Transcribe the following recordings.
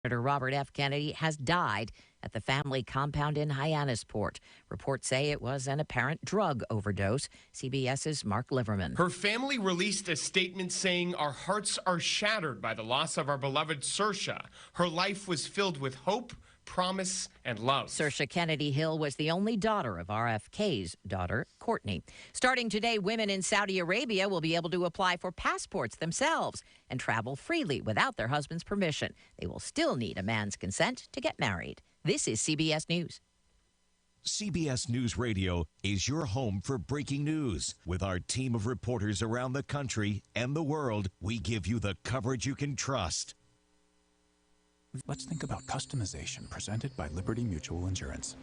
Senator Robert F. Kennedy has died at the family compound in Hyannisport. Reports say it was an apparent drug overdose. CBS's Mark Liverman. Her family released a statement saying, "Our hearts are shattered by the loss of our beloved Saoirse. Her life was filled with hope, promise, and love." Saoirse Kennedy Hill was the only daughter of RFK's daughter, Courtney. Starting today, women in Saudi Arabia will be able to apply for passports themselves and travel freely without their husband's permission. They will still need a man's consent to get married. This is CBS News. CBS News Radio is your home for breaking news. With our team of reporters around the country and the world, we give you the coverage you can trust. Let's think about customization presented by Liberty Mutual Insurance.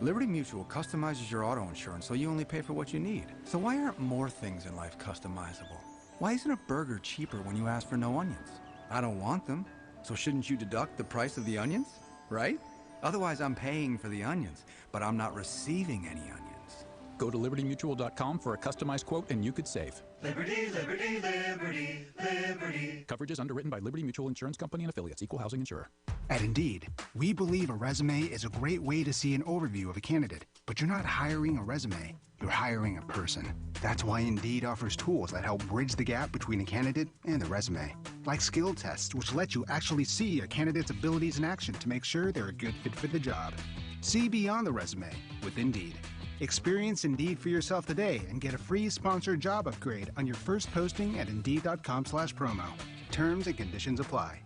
Liberty Mutual customizes your auto insurance so you only pay for what you need. So why aren't more things in life customizable? Why isn't a burger cheaper when you ask for no onions? I don't want them, so shouldn't you deduct the price of the onions, right? Otherwise, I'm paying for the onions, but I'm not receiving any onions. Go to libertymutual.com for a customized quote and you could save. Liberty, liberty, liberty, liberty. Coverage is underwritten by Liberty Mutual Insurance Company and affiliates. Equal housing insurer. At Indeed, we believe a resume is a great way to see an overview of a candidate, but you're not hiring a resume, you're hiring a person. That's why Indeed offers tools that help bridge the gap between a candidate and the resume, like skill tests, which let you actually see a candidate's abilities in action to make sure they're a good fit for the job. See beyond the resume with Indeed. Experience Indeed for yourself today and get a free sponsored job upgrade on your first posting at Indeed.com/promo. Terms and conditions apply.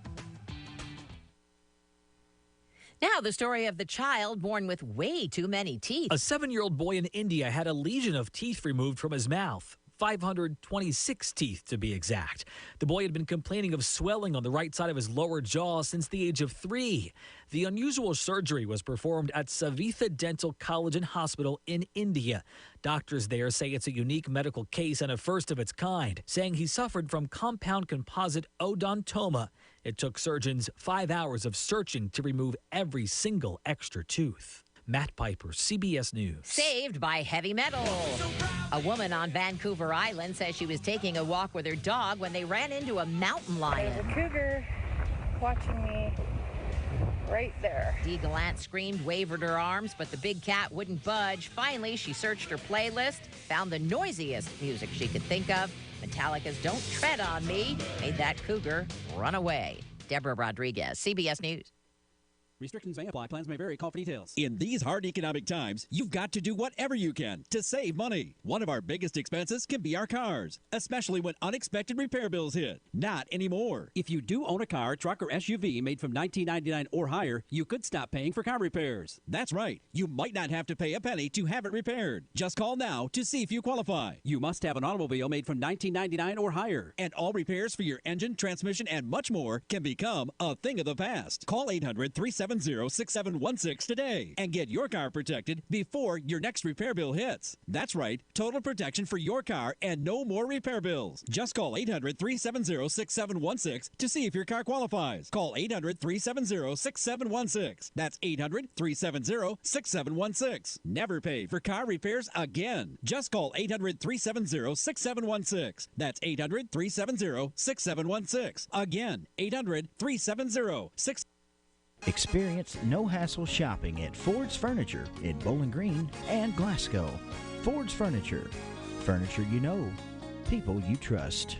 Now, the story of the child born with way too many teeth. A 7-year-old boy in India had a legion of teeth removed from his mouth. 526 teeth to be exact. The boy had been complaining of swelling on the right side of his lower jaw since the age of 3. The unusual surgery was performed at Savitha Dental College and Hospital in India. Doctors there say it's a unique medical case and a first of its kind, saying he suffered from compound composite odontoma. It took surgeons 5 hours of searching to remove every single extra tooth. Matt Piper, CBS News. Saved by heavy metal. A woman on Vancouver Island says she was taking a walk with her dog when they ran into a mountain lion. There's a cougar watching me right there. Dee Gallant screamed, wavered her arms, but the big cat wouldn't budge. Finally, she searched her playlist, found the noisiest music she could think of. Metallica's Don't Tread on Me made that cougar run away. Deborah Rodriguez, CBS News. Restrictions may apply. Plans may vary. Call for details. In these hard economic times, you've got to do whatever you can to save money. One of our biggest expenses can be our cars, especially when unexpected repair bills hit. Not anymore. If you do own a car, truck, or SUV made from $19.99 or higher, you could stop paying for car repairs. That's right. You might not have to pay a penny to have it repaired. Just call now to see if you qualify. You must have an automobile made from $19.99 or higher. And all repairs for your engine, transmission, and much more can become a thing of the past. Call 800-370-6716 today and get your car protected before your next repair bill hits. That's right, total protection for your car and no more repair bills. Just call 800-370-6716 to see if your car qualifies. Call 800-370-6716. That's 800-370-6716. Never pay for car repairs again. Just call 800-370-6716. That's 800-370-6716. Again, 800-370-6716. Experience no-hassle shopping at Ford's Furniture in Bowling Green and Glasgow. Ford's Furniture. Furniture you know. People you trust.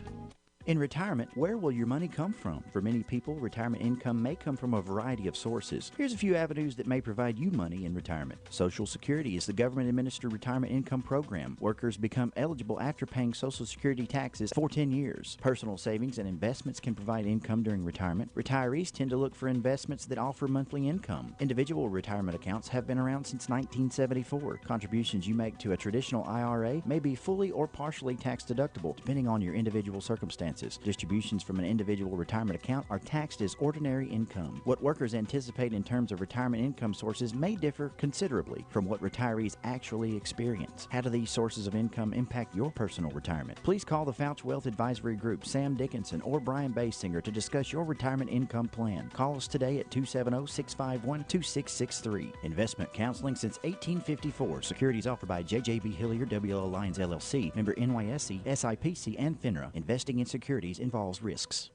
In retirement, where will your money come from? For many people, retirement income may come from a variety of sources. Here's a few avenues that may provide you money in retirement. Social Security is the government-administered retirement income program. Workers become eligible after paying Social Security taxes for 10 years. Personal savings and investments can provide income during retirement. Retirees tend to look for investments that offer monthly income. Individual retirement accounts have been around since 1974. Contributions you make to a traditional IRA may be fully or partially tax-deductible, depending on your individual circumstances. Distributions from an individual retirement account are taxed as ordinary income. What workers anticipate in terms of retirement income sources may differ considerably from what retirees actually experience. How do these sources of income impact your personal retirement? Please call the Fouch Wealth Advisory Group, Sam Dickinson, or Brian Basinger to discuss your retirement income plan. Call us today at 270-651-2663. Investment counseling since 1854. Securities offered by JJB Hillier, WL Alliance LLC, member NYSE, SIPC, and FINRA. Investing in securities involves risks.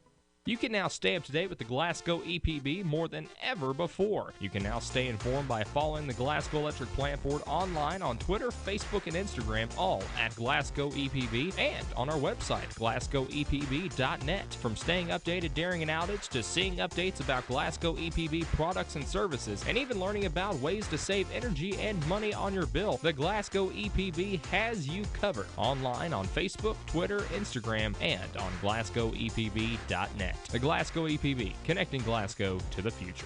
You can now stay up to date with the Glasgow EPB more than ever before. You can now stay informed by following the Glasgow Electric Plant Board online on Twitter, Facebook, and Instagram, all at Glasgow EPB, and on our website, glasgowepb.net. From staying updated during an outage to seeing updates about Glasgow EPB products and services, and even learning about ways to save energy and money on your bill, the Glasgow EPB has you covered. Online on Facebook, Twitter, Instagram, and on glasgowepb.net. The Glasgow EPB, connecting Glasgow to the future.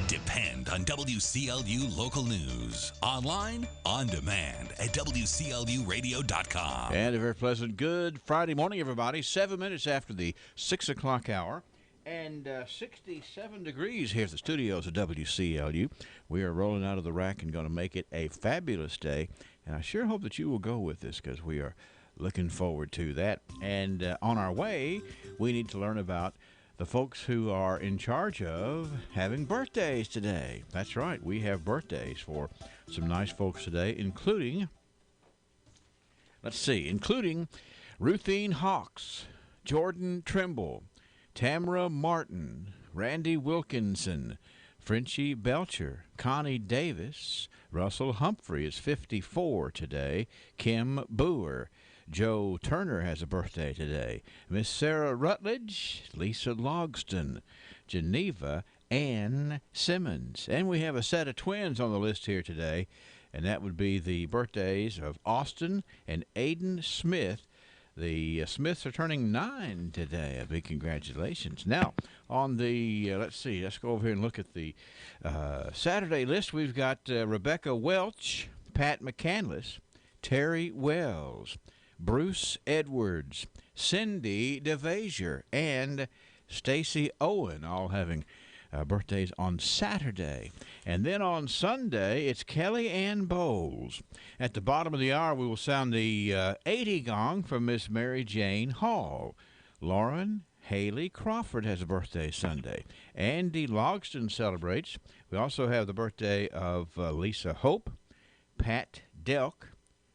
Depend on WCLU local news. Online, on demand at WCLUradio.com. And a very pleasant good Friday morning, everybody. 7 minutes after the 6 o'clock hour. And 67 degrees here at the studios of WCLU. We are rolling out of the rack and going to make it a fabulous day. And I sure hope that you will go with us, because we are looking forward to that. And on our way, we need to learn about the folks who are in charge of having birthdays today. That's right, we have birthdays for some nice folks today, including Ruthine Hawks, Jordan Trimble, Tamara Martin, Randy Wilkinson, Frenchie Belcher, Connie Davis, Russell Humphrey is 54 today, Kim Boer, Joe Turner has a birthday today, Miss Sarah Rutledge, Lisa Logston, Geneva, Ann Simmons. And we have a set of twins on the list here today, and that would be the birthdays of Austin and Aiden Smith. The Smiths are turning 9 today. A big congratulations. Now, on the, let's go over here and look at the Saturday list. We've got Rebecca Welch, Pat McCandless, Terry Wells, Bruce Edwards, Cindy DeVasier, and Stacy Owen, all having birthdays on Saturday. And then on Sunday, it's Kelly Ann Bowles. At the bottom of the hour, we will sound the 80 gong from Miss Mary Jane Hall. Lauren Haley Crawford has a birthday Sunday. Andy Logston celebrates. We also have the birthday of Lisa Hope, Pat Delk,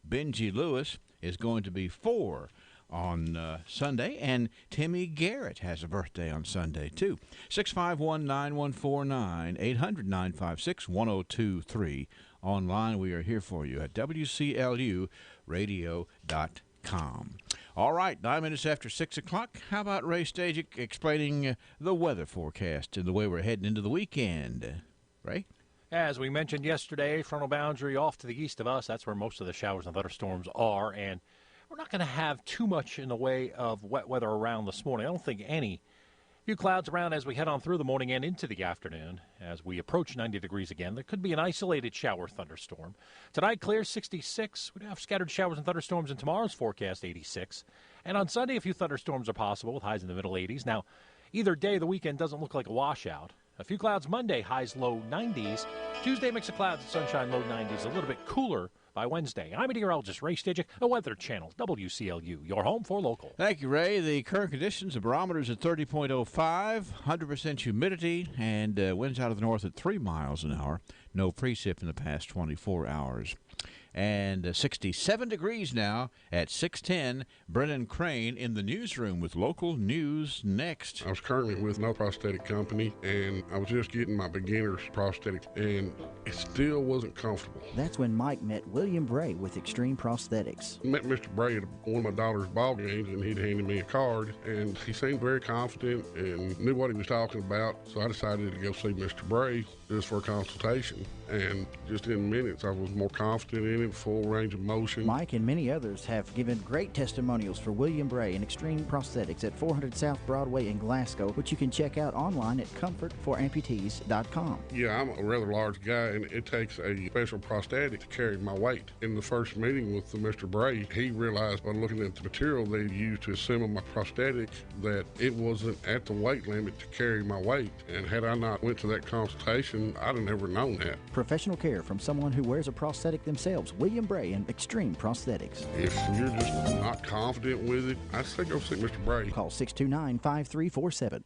Benji Lewis is going to be 4 on Sunday, and Timmy Garrett has a birthday on Sunday, too. 651-9149, 800-956-1023. Online, we are here for you at WCLUradio.com. All right, 9 minutes after 6 o'clock. How about Ray Stajic explaining the weather forecast and the way we're heading into the weekend? Ray? As we mentioned yesterday, frontal boundary off to the east of us. That's where most of the showers and thunderstorms are. And we're not going to have too much in the way of wet weather around this morning. I don't think any. Few clouds around as we head on through the morning and into the afternoon. As we approach 90 degrees again, there could be an isolated shower thunderstorm. Tonight, clear, 66. We have scattered showers and thunderstorms in tomorrow's forecast, 86. And on Sunday, a few thunderstorms are possible with highs in the middle 80s. Now, either day, the weekend doesn't look like a washout. A few clouds Monday, highs low 90s. Tuesday, mix of clouds and sunshine, low 90s. A little bit cooler by Wednesday. I'm meteorologist Ray Stajic, the Weather Channel, WCLU, your home for local. Thank you, Ray. The current conditions, the barometer's at 30.05, 100% humidity, and winds out of the north at 3 miles an hour. No precip in the past 24 hours. And 67 degrees now at 6:10. Brennan Crane in the newsroom with local news next. I was currently with no prosthetic company, and I was just getting my beginner's prosthetic, and it still wasn't comfortable. That's when Mike met William Bray with Extreme Prosthetics. I met Mr. Bray at one of my daughter's ball games, and he'd handed me a card, and he seemed very confident and knew what he was talking about, so I decided to go see Mr. Bray just for a consultation. And just in minutes, I was more confident in it, full range of motion. Mike and many others have given great testimonials for William Bray and Extreme Prosthetics at 400 South Broadway in Glasgow, which you can check out online at comfortforamputees.com. Yeah, I'm a rather large guy, and it takes a special prosthetic to carry my weight. In the first meeting with Mr. Bray, he realized by looking at the material they used to assemble my prosthetic that it wasn't at the weight limit to carry my weight. And had I not went to that consultation, I'd have never known that. Professional care from someone who wears a prosthetic themselves. William Bray and Extreme Prosthetics. If you're just not confident with it, I'd say go see Mr. Bray. Call 629-5347.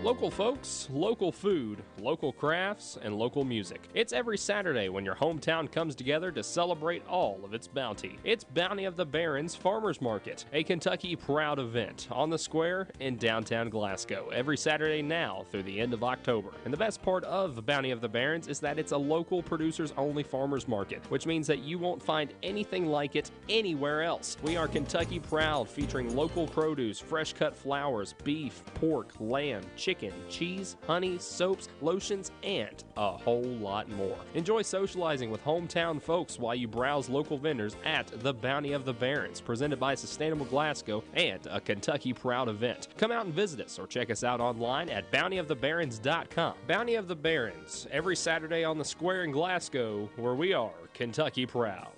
Local folks, local food, local crafts, and local music. It's every Saturday when your hometown comes together to celebrate all of its bounty. It's Bounty of the Barons Farmers Market, a Kentucky proud event on the square in downtown Glasgow every Saturday now through the end of October. And the best part of Bounty of the Barons is that it's a local producers-only farmers market, which means that you won't find anything like it anywhere else. We are Kentucky proud, featuring local produce, fresh-cut flowers, beef, pork, lamb, chicken, cheese, honey, soaps, lotions, and a whole lot more. Enjoy socializing with hometown folks while you browse local vendors at the Bounty of the Barons, presented by Sustainable Glasgow and a Kentucky Proud event. Come out and visit us or check us out online at bountyofthebarons.com. Bounty of the Barons, every Saturday on the square in Glasgow, where we are Kentucky Proud.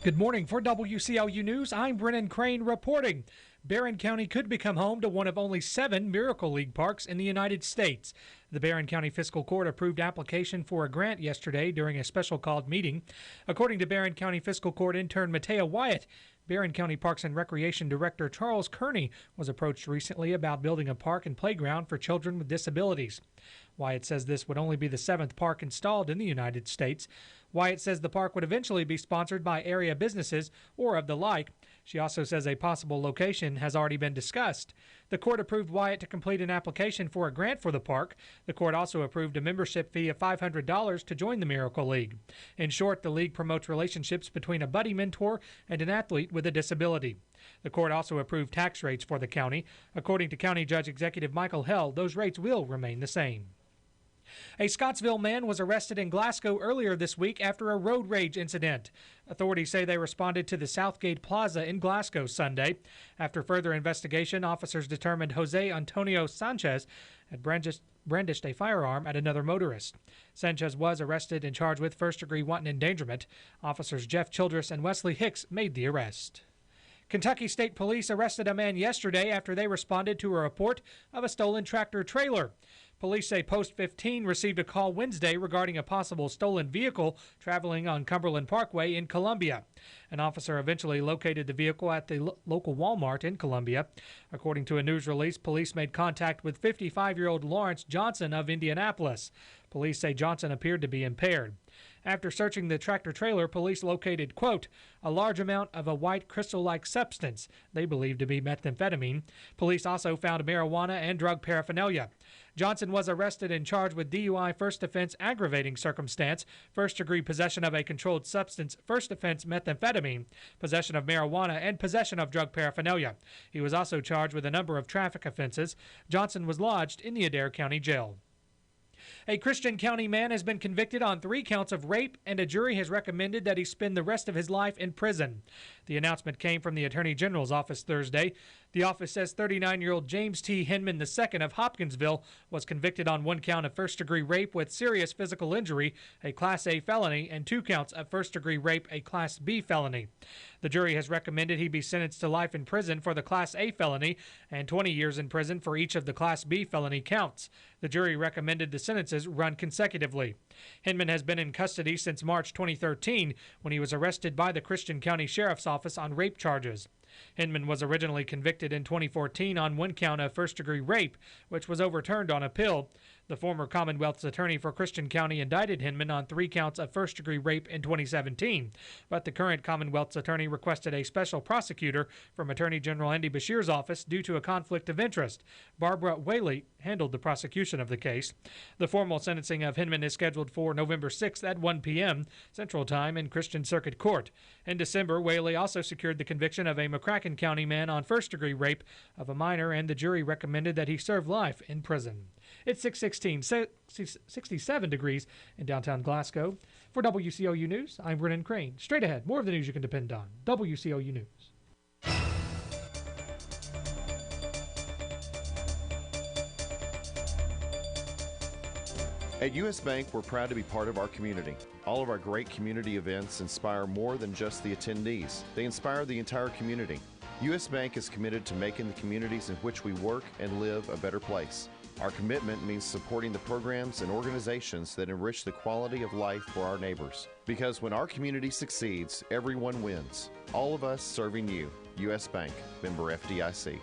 Good morning. For WCLU News, I'm Brennan Crane reporting. Barron County could become home to one of only 7 Miracle League parks in the United States. The Barron County Fiscal Court approved application for a grant yesterday during a special called meeting. According to Barron County Fiscal Court intern Matea Wyatt, Barron County Parks and Recreation Director Charles Kearney was approached recently about building a park and playground for children with disabilities. Wyatt says this would only be the 7th park installed in the United States. Wyatt says the park would eventually be sponsored by area businesses or of the like. She also says a possible location has already been discussed. The court approved Wyatt to complete an application for a grant for the park. The court also approved a membership fee of $500 to join the Miracle League. In short, the league promotes relationships between a buddy mentor and an athlete with a disability. The court also approved tax rates for the county. According to County Judge Executive Michael Held, those rates will remain the same. A Scottsville man was arrested in Glasgow earlier this week after a road rage incident. Authorities say they responded to the Southgate Plaza in Glasgow Sunday. After further investigation, officers determined Jose Antonio Sanchez had brandished a firearm at another motorist. Sanchez was arrested and charged with first-degree wanton endangerment. Officers Jeff Childress and Wesley Hicks made the arrest. Kentucky State Police arrested a man yesterday after they responded to a report of a stolen tractor-trailer. Police say Post 15 received a call Wednesday regarding a possible stolen vehicle traveling on Cumberland Parkway in Columbia. An officer eventually located the vehicle at the local Walmart in Columbia. According to a news release, police made contact with 55-year-old Lawrence Johnson of Indianapolis. Police say Johnson appeared to be impaired. After searching the tractor-trailer, police located, quote, a large amount of a white crystal-like substance they believe to be methamphetamine. Police also found marijuana and drug paraphernalia. Johnson was arrested and charged with DUI first offense aggravating circumstance, first-degree possession of a controlled substance, first offense methamphetamine, possession of marijuana, and possession of drug paraphernalia. He was also charged with a number of traffic offenses. Johnson was lodged in the Adair County Jail. A Christian County man has been convicted on 3 counts of rape, and a jury has recommended that he spend the rest of his life in prison. The announcement came from the Attorney General's office Thursday. The office says 39-year-old James T. Hinman II of Hopkinsville was convicted on 1 count of first-degree rape with serious physical injury, a Class A felony, and 2 counts of first-degree rape, a Class B felony. The jury has recommended he be sentenced to life in prison for the Class A felony and 20 years in prison for each of the Class B felony counts. The jury recommended the sentences run consecutively. Hinman has been in custody since March 2013 when he was arrested by the Christian County Sheriff's Office on rape charges. Hinman was originally convicted in 2014 on 1 count of first-degree rape, which was overturned on appeal. The former Commonwealth's attorney for Christian County indicted Hinman on 3 counts of first-degree rape in 2017, but the current Commonwealth's attorney requested a special prosecutor from Attorney General Andy Beshear's office due to a conflict of interest. Barbara Whaley handled the prosecution of the case. The formal sentencing of Hinman is scheduled for November 6th at 1 p.m. Central Time in Christian Circuit Court. In December, Whaley also secured the conviction of a McCracken County man on first-degree rape of a minor, and the jury recommended that he serve life in prison. It's 67 degrees in downtown Glasgow. For WCLU News, I'm Brennan Crane. Straight ahead, more of the news you can depend on. WCLU News. At U.S. Bank, we're proud to be part of our community. All of our great community events inspire more than just the attendees. They inspire the entire community. U.S. Bank is committed to making the communities in which we work and live a better place. Our commitment means supporting the programs and organizations that enrich the quality of life for our neighbors. Because when our community succeeds, everyone wins. All of us serving you. U.S. Bank, member FDIC.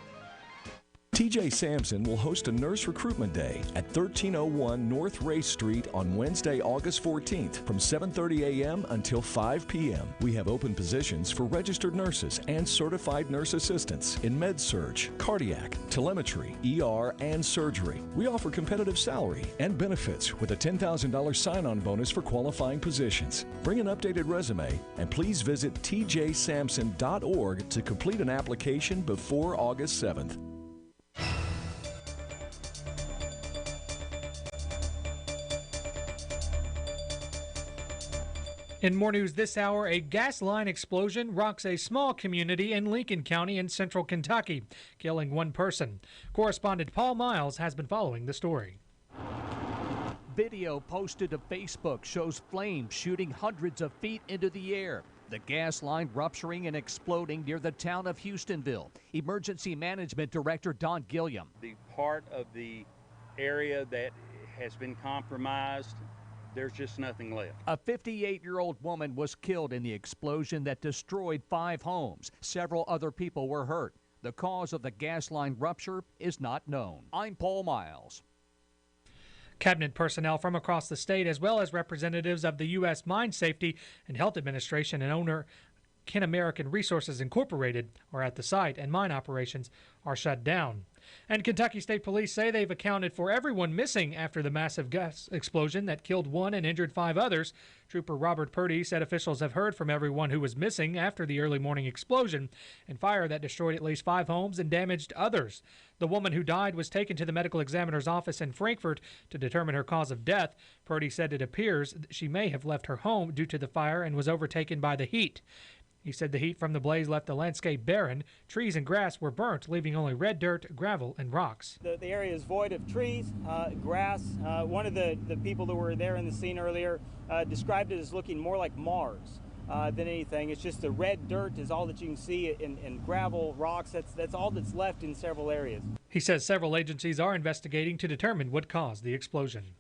TJ Sampson will host a nurse recruitment day at 1301 North Ray Street on Wednesday, August 14th from 7:30 a.m. until 5 p.m. We have open positions for registered nurses and certified nurse assistants in med-surg, cardiac, telemetry, ER, and surgery. We offer competitive salary and benefits with a $10,000 sign-on bonus for qualifying positions. Bring an updated resume and please visit tjsampson.org to complete an application before August 7th. In more news this hour, a gas line explosion rocks a small community in Lincoln County in central Kentucky, killing one person. Correspondent Paul Miles has been following the story. Video posted to Facebook shows flames shooting hundreds of feet into the air. The gas line rupturing and exploding near the town of Houstonville. Emergency Management Director Don Gilliam. The part of the area that has been compromised, there's just nothing left. A 58-year-old woman was killed in the explosion that destroyed 5 homes. Several other people were hurt. The cause of the gas line rupture is not known. I'm Paul Miles. Cabinet personnel from across the state, as well as representatives of the U.S. Mine Safety and Health Administration and owner Ken American Resources Incorporated, are at the site, and mine operations are shut down. And Kentucky State Police say they've accounted for everyone missing after the massive gas explosion that killed 1 and injured 5 others. Trooper Robert Purdy said officials have heard from everyone who was missing after the early morning explosion and fire that destroyed at least 5 homes and damaged others. The woman who died was taken to the medical examiner's office in Frankfort to determine her cause of death. Purdy said it appears she may have left her home due to the fire and was overtaken by the heat. He said the heat from the blaze left the landscape barren. Trees and grass were burnt, leaving only red dirt, gravel, and rocks. The area is void of trees, grass. One of the people that were there in the scene earlier described it as looking more like Mars than anything. It's just the red dirt is all that you can see, and gravel, rocks. That's all that's left in several areas. He says several agencies are investigating to determine what caused the explosion.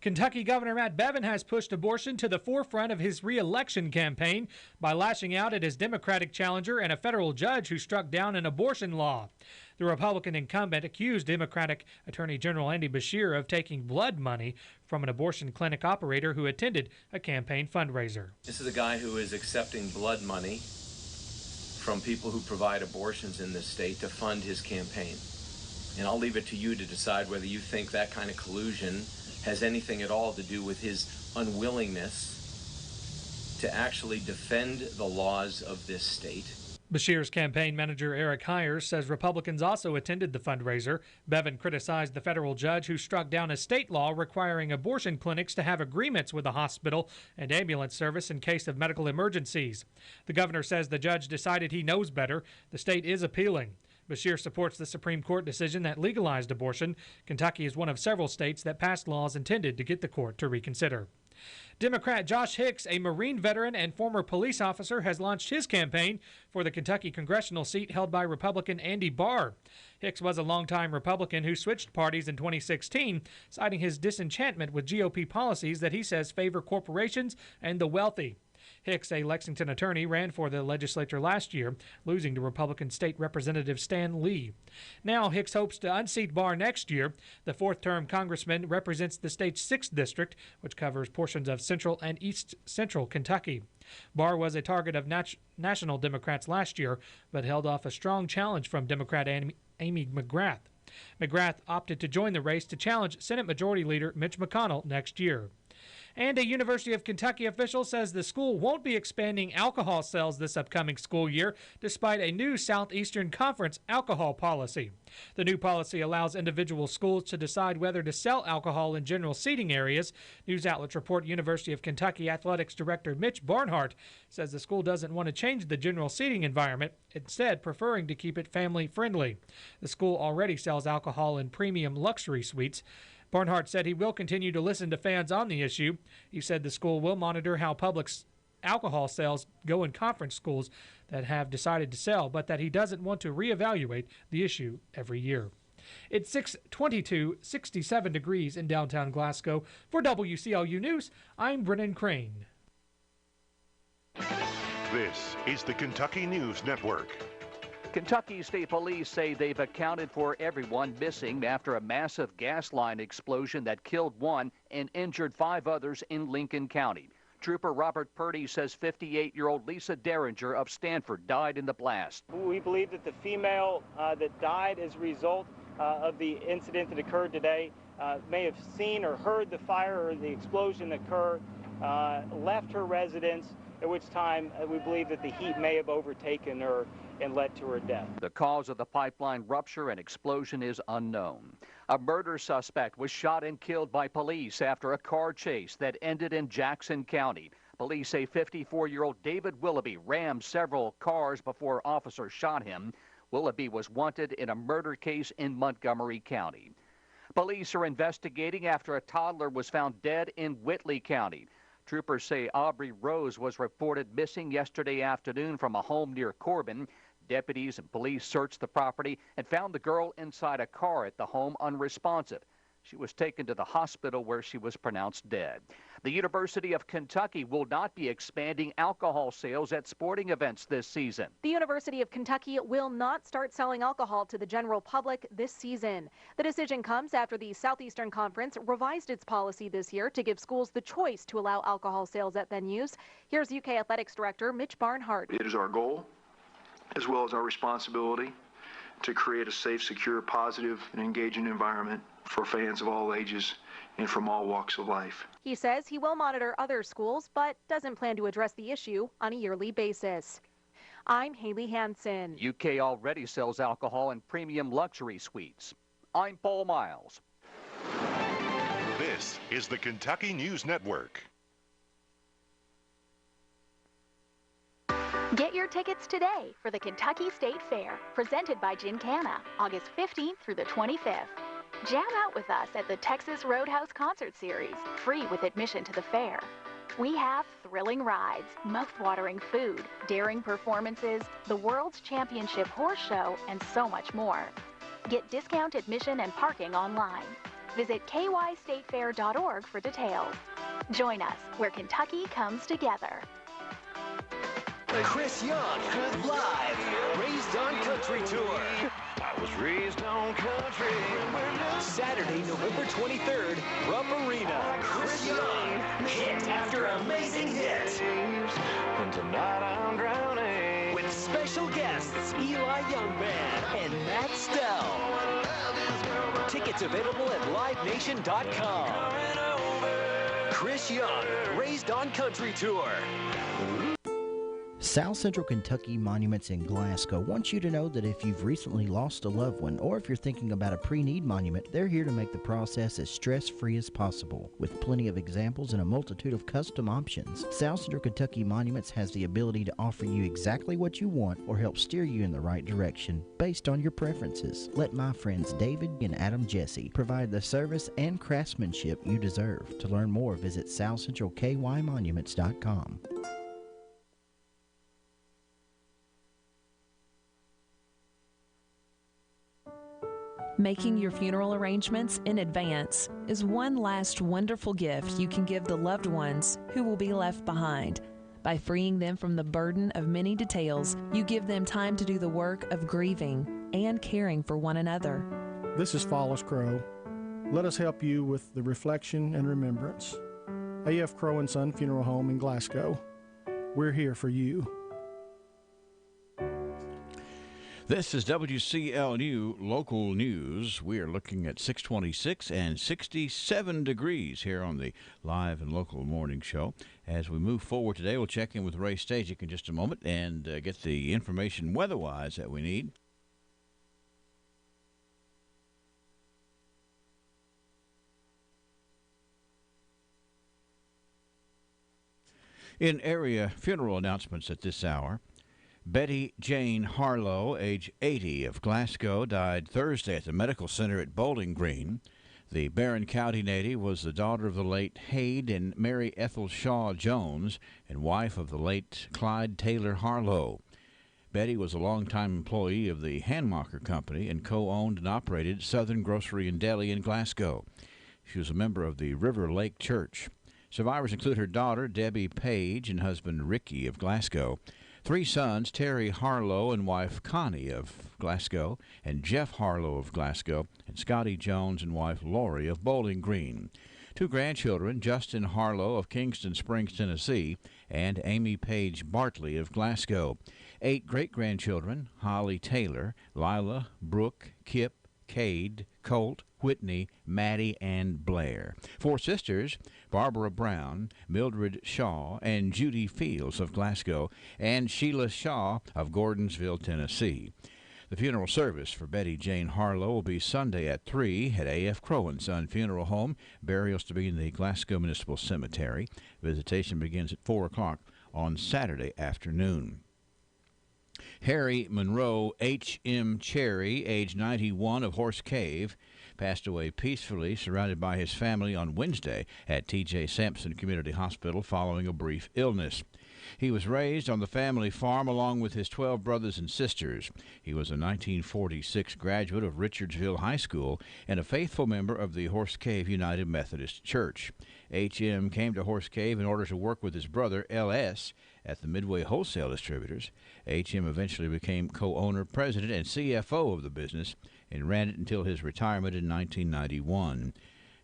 Kentucky Governor Matt Bevin has pushed abortion to the forefront of his re-election campaign by lashing out at his Democratic challenger and a federal judge who struck down an abortion law. The Republican incumbent accused Democratic Attorney General Andy Beshear of taking blood money from an abortion clinic operator who attended a campaign fundraiser. This is a guy who is accepting blood money from people who provide abortions in this state to fund his campaign. And I'll leave it to you to decide whether you think that kind of collusion has anything at all to do with his unwillingness to actually defend the laws of this state. Beshear's campaign manager Eric Hires says Republicans also attended the fundraiser. Bevin criticized the federal judge who struck down a state law requiring abortion clinics to have agreements with a hospital and ambulance service in case of medical emergencies. The governor says the judge decided he knows better. The state is appealing. Beshear supports the Supreme Court decision that legalized abortion. Kentucky is one of several states that passed laws intended to get the court to reconsider. Democrat Josh Hicks, a Marine veteran and former police officer, has launched his campaign for the Kentucky congressional seat held by Republican Andy Barr. Hicks was a longtime Republican who switched parties in 2016, citing his disenchantment with GOP policies that he says favor corporations and the wealthy. Hicks, a Lexington attorney, ran for the legislature last year, losing to Republican State Representative Stan Lee. Now Hicks hopes to unseat Barr next year. The fourth-term congressman represents the state's 6th district, which covers portions of central and east central Kentucky. Barr was a target of national Democrats last year, but held off a strong challenge from Democrat Amy McGrath. McGrath opted to join the race to challenge Senate Majority Leader Mitch McConnell next year. And a University of Kentucky official says the school won't be expanding alcohol sales this upcoming school year, despite a new Southeastern Conference alcohol policy. The new policy allows individual schools to decide whether to sell alcohol in general seating areas. News outlets report University of Kentucky Athletics Director Mitch Barnhart says the school doesn't want to change the general seating environment, instead preferring to keep it family-friendly. The school already sells alcohol in premium luxury suites. Barnhart said he will continue to listen to fans on the issue. He said the school will monitor how public alcohol sales go in conference schools that have decided to sell, but that he doesn't want to reevaluate the issue every year. It's 6:22, 67 degrees in downtown Glasgow. For WCLU News, I'm Brennan Crane. This is the Kentucky News Network. Kentucky State Police say they've accounted for everyone missing after a massive gas line explosion that killed one and injured 5 others in Lincoln County. Trooper Robert Purdy says 58-year-old Lisa Derringer of Stanford died in the blast. We believe that the female that died as a result of the incident that occurred today may have seen or heard the fire or the explosion occur, left her residence, at which time we believe that the heat may have overtaken her and led to her death. The cause of the pipeline rupture and explosion is unknown. A murder suspect was shot and killed by police after a car chase that ended in Jackson County. Police say 54-year-old David Willoughby rammed several cars before officers shot him. Willoughby was wanted in a murder case in Montgomery County. Police are investigating after a toddler was found dead in Whitley County. Troopers say Aubrey Rose was reported missing yesterday afternoon from a home near Corbin. Deputies and police searched the property and found the girl inside a car at the home unresponsive. She was taken to the hospital where she was pronounced dead. The University of Kentucky will not be expanding alcohol sales at sporting events this season. The University of Kentucky will not start selling alcohol to the general public this season. The decision comes after the Southeastern Conference revised its policy this year to give schools the choice to allow alcohol sales at venues. Here's UK Athletics Director Mitch Barnhart. It is our goal, as well as our responsibility, to create a safe, secure, positive, and engaging environment for fans of all ages and from all walks of life. He says he will monitor other schools, but doesn't plan to address the issue on a yearly basis. I'm Haley Hansen. UK already sells alcohol in premium luxury suites. I'm Paul Miles. This is the Kentucky News Network. Get your tickets today for the Kentucky State Fair, presented by Gincana, August 15th through the 25th. Jam out with us at the Texas Roadhouse Concert Series, free with admission to the fair. We have thrilling rides, mouth-watering food, daring performances, the World's Championship Horse Show, and so much more. Get discount admission and parking online. Visit kystatefair.org for details. Join us where Kentucky comes together. Chris Young, live, Raised on Country Tour. I was raised on country. Saturday, November 23rd, Rupp Arena. Chris Young, hit after amazing hit. And tonight I'm drowning. With special guests, Eli Young Band and Matt Stell. Tickets available at livenation.com. Chris Young, Raised on Country Tour. South Central Kentucky Monuments in Glasgow wants you to know that if you've recently lost a loved one or if you're thinking about a pre-need monument, they're here to make the process as stress-free as possible. With plenty of examples and a multitude of custom options, South Central Kentucky Monuments has the ability to offer you exactly what you want or help steer you in the right direction based on your preferences. Let my friends David and Adam Jesse provide the service and craftsmanship you deserve. To learn more, visit southcentralkymonuments.com. Making your funeral arrangements in advance is one last wonderful gift you can give the loved ones who will be left behind. By freeing them from the burden of many details, you give them time to do the work of grieving and caring for one another. This is Follis Crow. Let us help you with the reflection and remembrance. A.F. Crow & Son Funeral Home in Glasgow. We're here for you. This is WCLU Local News. We are looking at 626 and 67 degrees here on the live and local morning show. As we move forward today, we'll check in with Ray Stajic in just a moment and get the information weather-wise that we need. In area funeral announcements at this hour, Betty Jane Harlow, age 80, of Glasgow, died Thursday at the medical center at Bowling Green. The Barron County native was the daughter of the late Hade and Mary Ethel Shaw Jones and wife of the late Clyde Taylor Harlow. Betty was a longtime employee of the Hanmacher Company and co-owned and operated Southern Grocery and Deli in Glasgow. She was a member of the River Lake Church. Survivors include her daughter, Debbie Page, and husband, Ricky, of Glasgow. 3 sons, Terry Harlow and wife Connie of Glasgow, and Jeff Harlow of Glasgow, and Scotty Jones and wife Lori of Bowling Green. 2 grandchildren, Justin Harlow of Kingston Springs, Tennessee, and Amy Page Bartley of Glasgow. 8 great-grandchildren, Holly Taylor, Lila, Brooke, Kip, Cade, Colt, Whitney, Maddie, and Blair. 4 sisters, Barbara Brown, Mildred Shaw, and Judy Fields of Glasgow, and Sheila Shaw of Gordonsville, Tennessee. The funeral service for Betty Jane Harlow will be Sunday at 3 at A.F. Crow & Son Funeral Home. Burials to be in the Glasgow Municipal Cemetery. Visitation begins at 4 o'clock on Saturday afternoon. Harry Monroe H.M. Cherry, age 91, of Horse Cave, passed away peacefully, surrounded by his family on Wednesday at T.J. Sampson Community Hospital following a brief illness. He was raised on the family farm along with his 12 brothers and sisters. He was a 1946 graduate of Richardsville High School and a faithful member of the Horse Cave United Methodist Church. H.M. came to Horse Cave in order to work with his brother, L.S., at the Midway Wholesale Distributors. H.M. eventually became co-owner, president, and CFO of the business and ran it until his retirement in 1991.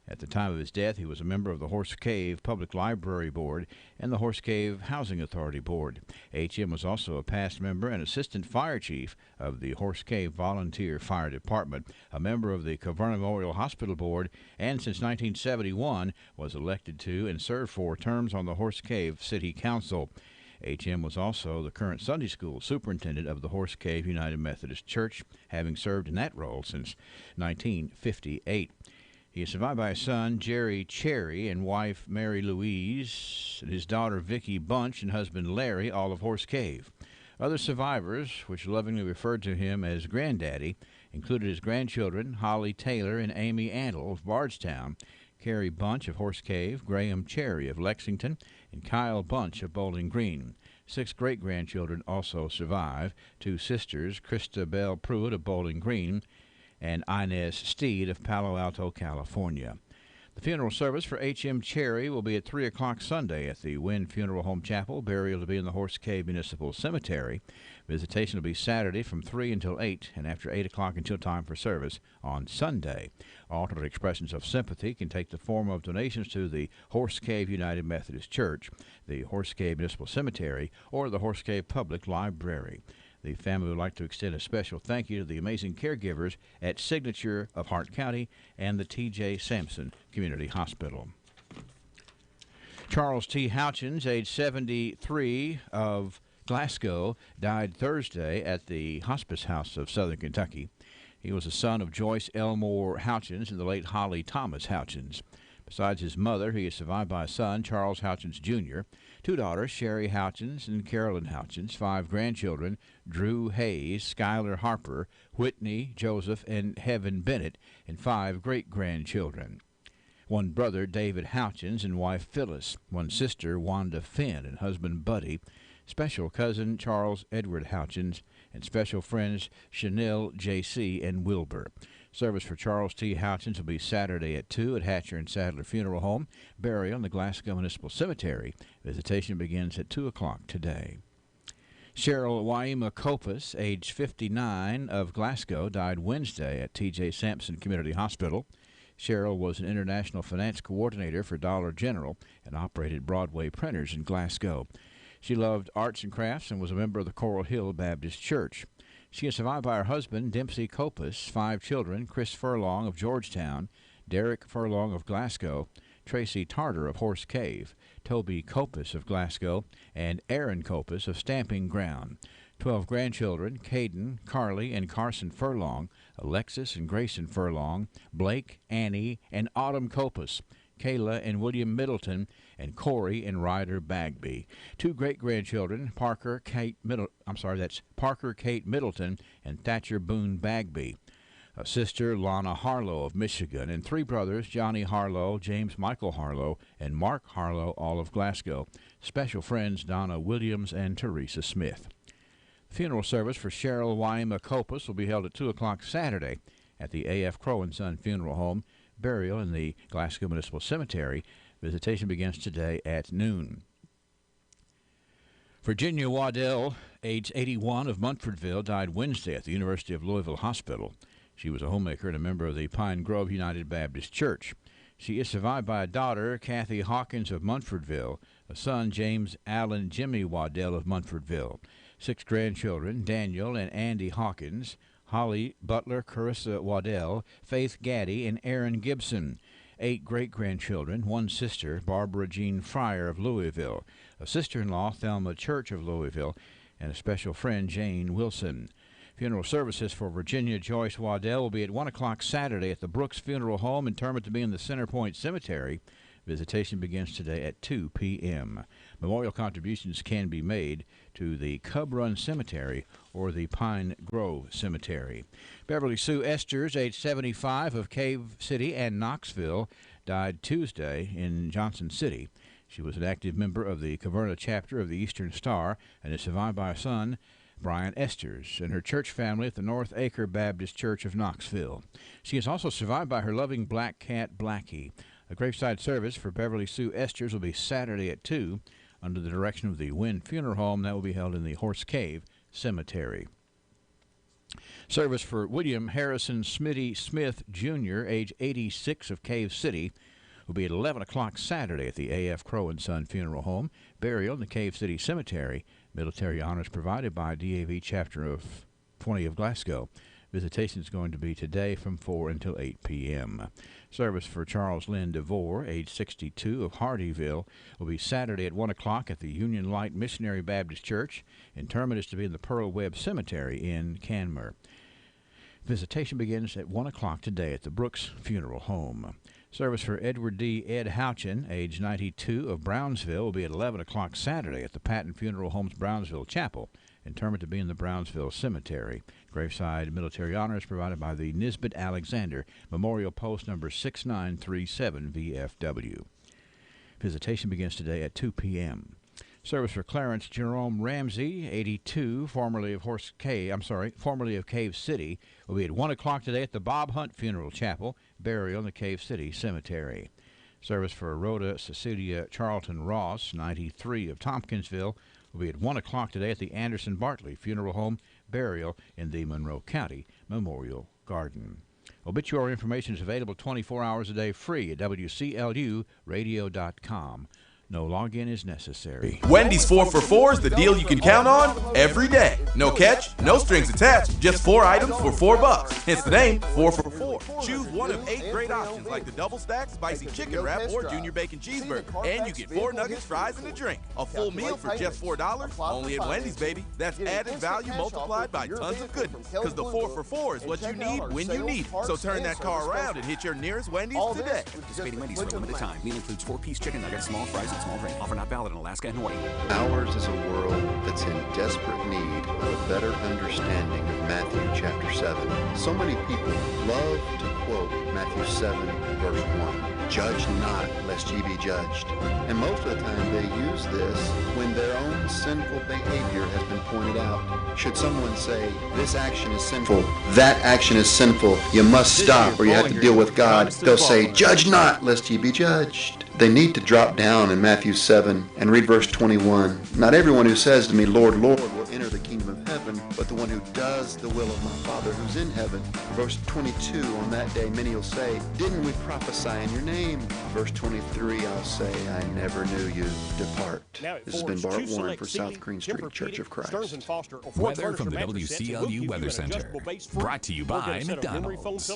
At the time of his death, he was a member of the Horse Cave Public Library Board and the Horse Cave Housing Authority Board. H.M. was also a past member and assistant fire chief of the Horse Cave Volunteer Fire Department, a member of the Caverna Memorial Hospital Board, and since 1971 was elected to and served 4 terms on the Horse Cave City Council. H.M. was also the current Sunday School superintendent of the Horse Cave United Methodist Church, having served in that role since 1958. He is survived by a son, Jerry Cherry, and wife, Mary Louise, and his daughter, Vicki Bunch, and husband, Larry, all of Horse Cave. Other survivors, which lovingly referred to him as Granddaddy, included his grandchildren, Holly Taylor and Amy Andel of Bardstown, Carrie Bunch of Horse Cave, Graham Cherry of Lexington, and Kyle Bunch of Bowling Green. 6 great-grandchildren also survive, 2 sisters, Krista Bell Pruitt of Bowling Green, and Inez Steed of Palo Alto, California. The funeral service for H.M. Cherry will be at 3 o'clock Sunday at the Wynn Funeral Home Chapel. Burial to be in the Horse Cave Municipal Cemetery. Visitation will be Saturday from 3 until 8, and after 8 o'clock until time for service on Sunday. Alternate expressions of sympathy can take the form of donations to the Horse Cave United Methodist Church, the Horse Cave Municipal Cemetery, or the Horse Cave Public Library. The family would like to extend a special thank you to the amazing caregivers at Signature of Hart County and the T.J. Sampson Community Hospital. Charles T. Houchins, age 73, of Glasgow, died Thursday at the Hospice House of Southern Kentucky. He was the son of Joyce Elmore Houchins and the late Holly Thomas Houchins. Besides his mother, he is survived by a son, Charles Houchins, Jr., 2 daughters, Sherry Houchins and Carolyn Houchins, 5 grandchildren, Drew Hayes, Skylar Harper, Whitney, Joseph, and Heaven Bennett, and 5 great-grandchildren. 1 brother, David Houchins, and wife Phyllis, 1 sister, Wanda Finn, and husband Buddy, special cousin Charles Edward Houchins, and special friends Chanel, J.C., and Wilbur. Service for Charles T. Houchins will be Saturday at 2 at Hatcher and Sadler Funeral Home. Burial in the Glasgow Municipal Cemetery. Visitation begins at 2 o'clock today. Cheryl Waima Kopus, age 59, of Glasgow, died Wednesday at T.J. Sampson Community Hospital. Cheryl was an international finance coordinator for Dollar General and operated Broadway printers in Glasgow. She loved arts and crafts and was a member of the Coral Hill Baptist Church. She is survived by her husband, Dempsey Kopus, 5 children, Chris Furlong of Georgetown, Derek Furlong of Glasgow, Tracy Tarter of Horse Cave, Toby Kopus of Glasgow, and Aaron Kopus of Stamping Ground. 12 grandchildren, Caden, Carly, and Carson Furlong, Alexis and Grayson Furlong, Blake, Annie, and Autumn Kopus, Kayla and William Middleton, and Corey and Ryder Bagby. 2 great-grandchildren, Parker Kate Middleton and Thatcher Boone Bagby. A sister, Lana Harlow of Michigan, and 3 brothers, Johnny Harlow, James Michael Harlow, and Mark Harlow, all of Glasgow. Special friends, Donna Williams and Teresa Smith. Funeral service for Cheryl Waima Copus will be held at 2 o'clock Saturday at the A.F. Crow & Son Funeral Home. Burial in the Glasgow Municipal Cemetery. Visitation begins today at noon. Virginia Waddell, age 81, of Munfordville, died Wednesday at the University of Louisville Hospital. She was a homemaker and a member of the Pine Grove United Baptist Church. She is survived by a daughter, Kathy Hawkins of Munfordville, a son, James Allen Jimmy Waddell of Munfordville, 6 grandchildren, Daniel and Andy Hawkins, Holly Butler, Carissa Waddell, Faith Gaddy, and Aaron Gibson, 8 great-grandchildren, 1 sister, Barbara Jean Fryer of Louisville, a sister-in-law, Thelma Church of Louisville, and a special friend, Jane Wilson. Funeral services for Virginia Joyce Waddell will be at 1 o'clock Saturday at the Brooks Funeral Home, interment to be in the Center Point Cemetery. Visitation begins today at 2 p.m. Memorial contributions can be made to the Cub Run Cemetery or the Pine Grove Cemetery. Beverly Sue Esters, age 75, of Cave City and Knoxville, died Tuesday in Johnson City. She was an active member of the Caverna chapter of the Eastern Star and is survived by a son, Brian Esters, and her church family at the North Acre Baptist Church of Knoxville. She is also survived by her loving black cat, Blackie. A graveside service for Beverly Sue Esters will be Saturday at 2 under the direction of the Wynn Funeral Home. That will be held in the Horse Cave Cemetery. Service for William Harrison Smitty Smith, Jr., age 86, of Cave City, will be at 11 o'clock Saturday at the A.F. Crow & Son Funeral Home. Burial in the Cave City Cemetery. Military honors provided by DAV Chapter of 20 of Glasgow. Visitation is going to be today from 4 until 8 p.m. Service for Charles Lynn DeVore, age 62, of Hardyville, will be Saturday at 1 o'clock at the Union Light Missionary Baptist Church. Interment is to be in the Pearl Webb Cemetery in Canmer. Visitation begins at 1 o'clock today at the Brooks Funeral Home. Service for Edward D. Ed Houchin, age 92, of Brownsville, will be at 11 o'clock Saturday at the Patton Funeral Home's Brownsville Chapel. Interment to be in the Brownsville Cemetery. Graveside military honors provided by the Nisbet Alexander Memorial Post number 6937 VFW. Visitation begins today at 2 p.m. Service for Clarence Jerome Ramsey, 82, formerly of Cave City, will be at 1 o'clock today at the Bob Hunt Funeral Chapel. Burial in the Cave City Cemetery. Service for Rhoda Cecilia Charlton Ross, 93, of Tompkinsville, will be at 1 o'clock today at the Anderson Bartley Funeral Home. Burial in the Monroe County Memorial Garden. Obituary information is available 24 hours a day free at WCLUradio.com. No login is necessary. Wendy's 4 for $4 is the deal you can count on every day. No catch, no strings attached, just 4 items for $4. Hence the name 4 for $4. Choose one of 8 great options like the double stack, spicy chicken wrap, or junior bacon cheeseburger. And you get 4 nuggets, fries, and a drink. A full meal for just $4, only at Wendy's, baby. That's added value multiplied by tons of goodness. Because the 4 for $4 is what you need when you need it. So turn that car around and hit your nearest Wendy's today. Participating Wendy's for a limited time. Meal includes 4-piece chicken nuggets, small fries, and small drink. Offer not valid in Alaska and Hawaii. Ours is a world that's in desperate need of a better understanding of Matthew chapter 7. So many people love to quote Matthew 7, verse 1. Judge not, lest ye be judged. And most of the time they use this when their own sinful behavior has been pointed out. Should someone say, this action is sinful, that action is sinful, you must stop or you have to deal with God, they'll say, judge not, lest ye be judged. They need to drop down in Matthew 7 and read verse 21. Not everyone who says to me, Lord, Lord, will enter the kingdom of heaven, but the one who does the will of my Father who's in heaven. Verse 22, on that day many will say, didn't we prophesy in your name? Verse 23, I'll say, I never knew you. Depart. This has been Bart Warren for South Green Street Church of Christ. Weather from the WCLU Weather Center. Brought to you by McDonald's.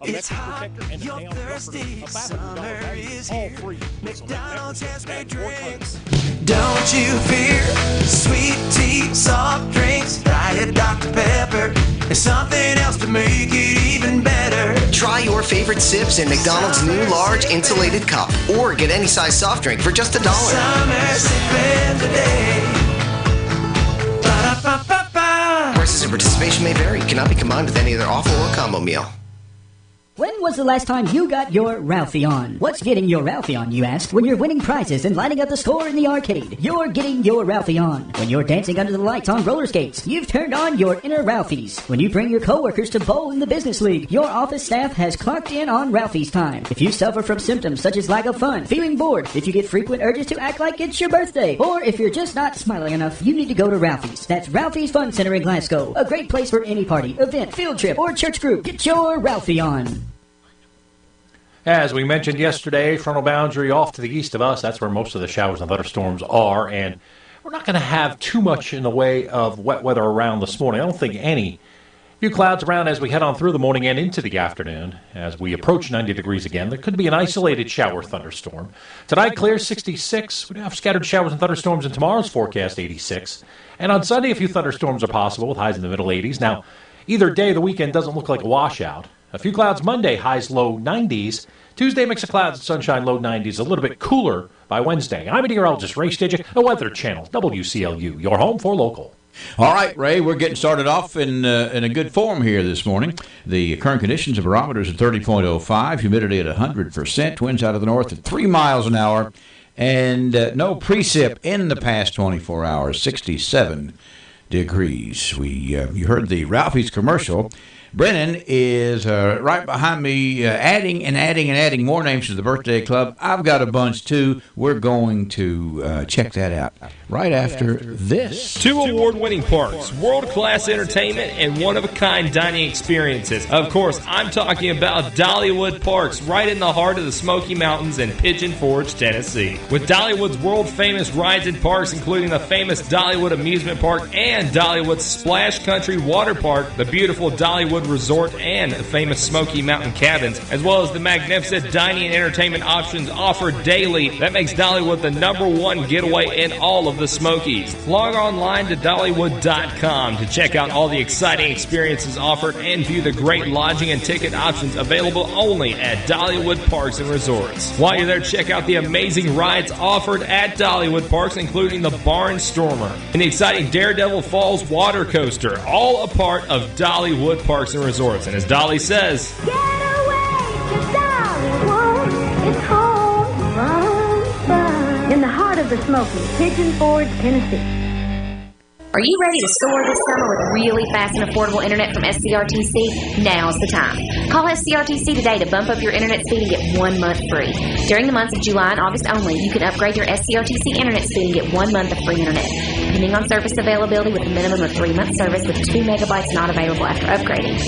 It's hot, you're thirsty, summer is here. McDonald's has great drinks. Don't you fear sweet tea, soft drinks, Diet Dr. Pepper, and something else to make it even better. Try your favorite sips in McDonald's new large insulated cup, or get any size soft drink for just $1. Summer sipping today. Prices and participation may vary. Cannot be combined with any other offer or combo meal. When was the last time you got your Ralphie on? What's getting your Ralphie on, you ask? When you're winning prizes and lighting up the score in the arcade, you're getting your Ralphie on. When you're dancing under the lights on roller skates, you've turned on your inner Ralphies. When you bring your coworkers to bowl in the business league, your office staff has clocked in on Ralphie's time. If you suffer from symptoms such as lack of fun, feeling bored, if you get frequent urges to act like it's your birthday, or if you're just not smiling enough, you need to go to Ralphie's. That's Ralphie's Fun Center in Glasgow. A great place for any party, event, field trip, or church group. Get your Ralphie on. As we mentioned yesterday, frontal boundary off to the east of us, that's where most of the showers and thunderstorms are, and we're not going to have too much in the way of wet weather around this morning. I don't think any. A few clouds around as we head on through the morning and into the afternoon. As we approach 90 degrees again, there could be an isolated shower thunderstorm. Tonight, clear 66. We do have scattered showers and thunderstorms in tomorrow's forecast, 86. And on Sunday, a few thunderstorms are possible with highs in the middle 80s. Now, either day of the weekend doesn't look like a washout. A few clouds Monday, highs low 90s. Tuesday, mix of clouds and sunshine, low 90s. A little bit cooler by Wednesday. I'm meteorologist Ray Stidget, the Weather Channel, WCLU, your home for local. All right, Ray, we're getting started off in a good form here this morning. The current conditions, the barometer is at 30.05, humidity at 100%, winds out of the north at 3 miles an hour, and no precip in the past 24 hours, 67 degrees. You heard the Ralphie's commercial. Brennan is right behind me, adding more names to the birthday club. I've got a bunch, too. We're going to check that out right after this. 2 award-winning parks, world-class entertainment, and one-of-a-kind dining experiences. Of course, I'm talking about Dollywood Parks, right in the heart of the Smoky Mountains in Pigeon Forge, Tennessee. With Dollywood's world-famous rides and parks, including the famous Dollywood Amusement Park and Dollywood's Splash Country Water Park, the beautiful Dollywood Resort, and the famous Smoky Mountain Cabins, as well as the magnificent dining and entertainment options offered daily, that makes Dollywood the #1 getaway in all of the Smokies. Log online to Dollywood.com to check out all the exciting experiences offered and view the great lodging and ticket options available only at Dollywood Parks and Resorts. While you're there, check out the amazing rides offered at Dollywood Parks, including the Barnstormer and the exciting Daredevil Falls water coaster, all a part of Dollywood Parks and Resorts. And as Dolly says, Get away to Dollywood, it's home run fun. In the heart of the Smokies, Pigeon Forge, Tennessee. Are you ready to soar this summer with really fast and affordable internet from SCRTC? Now's the time. Call SCRTC today to bump up your internet speed and get 1 month free. During the months of July and August only, you can upgrade your SCRTC internet speed and get 1 month of free internet. Depending on service availability, with a minimum of 3 months service with 2 megabytes not available after upgrading.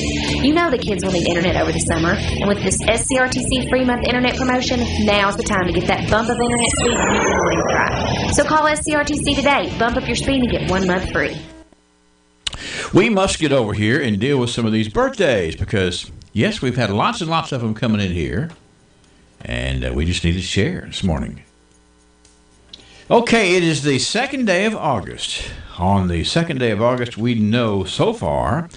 You know the kids will need internet over the summer, and with this SCRTC free month internet promotion, now's the time to get that bump of internet speed you can breathe right. So call SCRTC today, bump up your speed and get 1 month free. We must get over here and deal with some of these birthdays because, yes, we've had lots and lots of them coming in here, and we just need to share this morning. Okay, it is the 2nd day of August. On the 2nd day of August, we know so far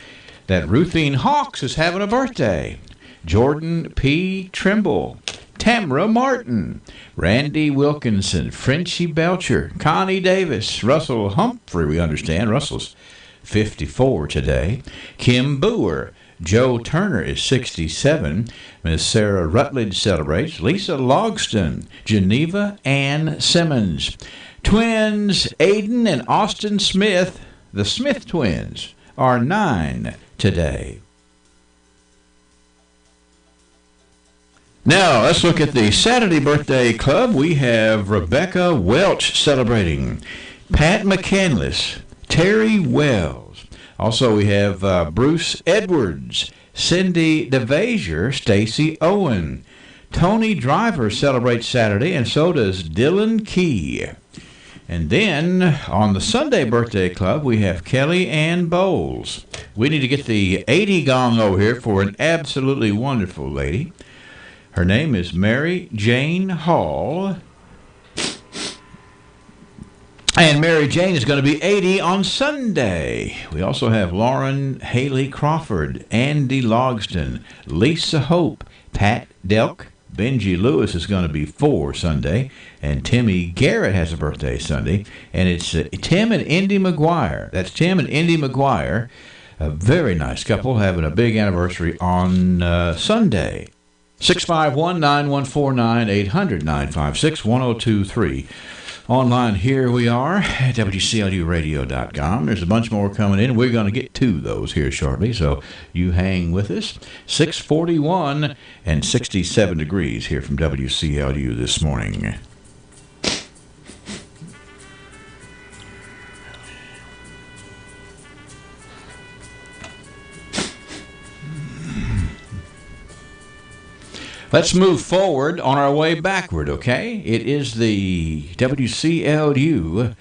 that Ruthine Hawks is having a birthday. Jordan P. Trimble, Tamara Martin, Randy Wilkinson, Frenchie Belcher, Connie Davis, Russell Humphrey, we understand. Russell's 54 today. Kim Boer, Joe Turner is 67. Miss Sarah Rutledge celebrates. Lisa Logston, Geneva Ann Simmons. Twins Aiden and Austin Smith, the Smith twins, are 9 today. Now, let's look at the Saturday birthday club. We have Rebecca Welch celebrating. Pat McCandless, Terry Wells. Also, we have Bruce Edwards, Cindy DeVasier, Stacy Owen. Tony Driver celebrates Saturday, and so does Dylan Key. And then, on the Sunday birthday club, we have Kelly Ann Bowles. We need to get the 80 gong over here for an absolutely wonderful lady. Her name is Mary Jane Hall. And Mary Jane is going to be 80 on Sunday. We also have Lauren Haley Crawford, Andy Logston, Lisa Hope, Pat Delk. Benji Lewis is going to be 4 Sunday. And Timmy Garrett has a birthday Sunday. And it's Tim and Indy McGuire. That's Tim and Indy McGuire. A very nice couple having a big anniversary on Sunday. 651-9149-800-956-1023. Online, here we are at WCLUradio.com. There's a bunch more coming in. We're going to get to those here shortly, so you hang with us. 641 and 67 degrees here from WCLU this morning. Let's move forward on our way backward, okay? It is the WCLU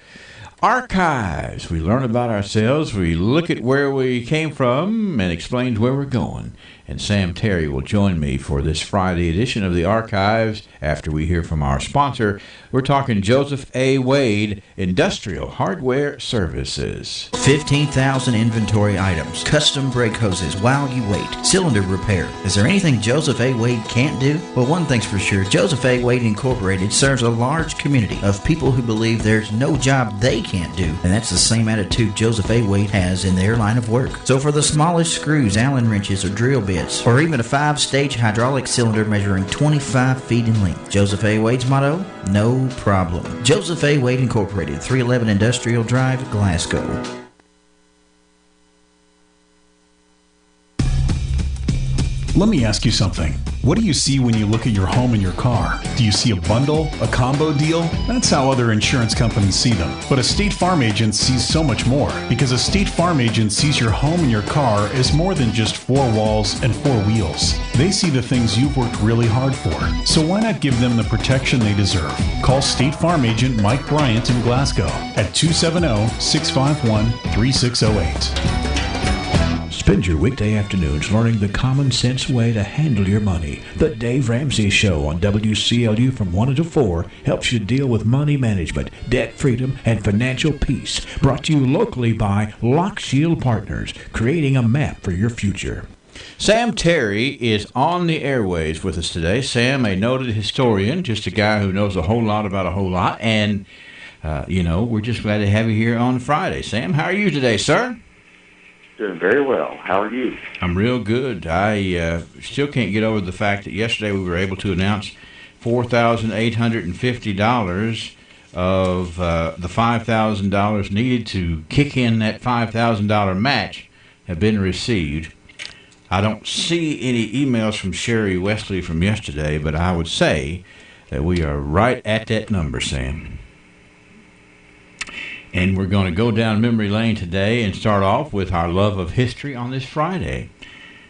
Archives. We learn about ourselves, we look at where we came from, and explain where we're going. And Sam Terry will join me for this Friday edition of the Archives after we hear from our sponsor. We're talking Joseph A. Wade Industrial Hardware Services. 15,000 inventory items, custom brake hoses while you wait, cylinder repair. Is there anything Joseph A. Wade can't do? Well, one thing's for sure, Joseph A. Wade Incorporated serves a large community of people who believe there's no job they can't do, and that's the same attitude Joseph A. Wade has in their line of work. So for the smallest screws, Allen wrenches, or drill bits, or even a 5-stage hydraulic cylinder measuring 25 feet in length, Joseph A. Wade's motto? No problem. Joseph A. Wade Incorporated, 311 Industrial Drive, Glasgow. Let me ask you something. What do you see when you look at your home and your car? Do you see a bundle, a combo deal? That's how other insurance companies see them. But a State Farm agent sees so much more, because a State Farm agent sees your home and your car as more than just 4 walls and 4 wheels. They see the things you've worked really hard for. So why not give them the protection they deserve? Call State Farm agent Mike Bryant in Glasgow at 270-651-3608. Spend your weekday afternoons learning the common sense way to handle your money. The Dave Ramsey Show on WCLU from 1 until 4 helps you deal with money management, debt freedom, and financial peace. Brought to you locally by Lock Shield Partners, creating a map for your future. Sam Terry is on the airways with us today. Sam, a noted historian, just a guy who knows a whole lot about a whole lot. And, we're just glad to have you here on Friday. Sam, how are you today, sir? Doing very well. How are you? I'm real good. I still can't get over the fact that yesterday we were able to announce $4,850 of the $5,000 needed to kick in that $5,000 match have been received. I don't see any emails from Sherry Wesley from yesterday, but I would say that we are right at that number, Sam. And we're going to go down memory lane today and start off with our love of history on this Friday.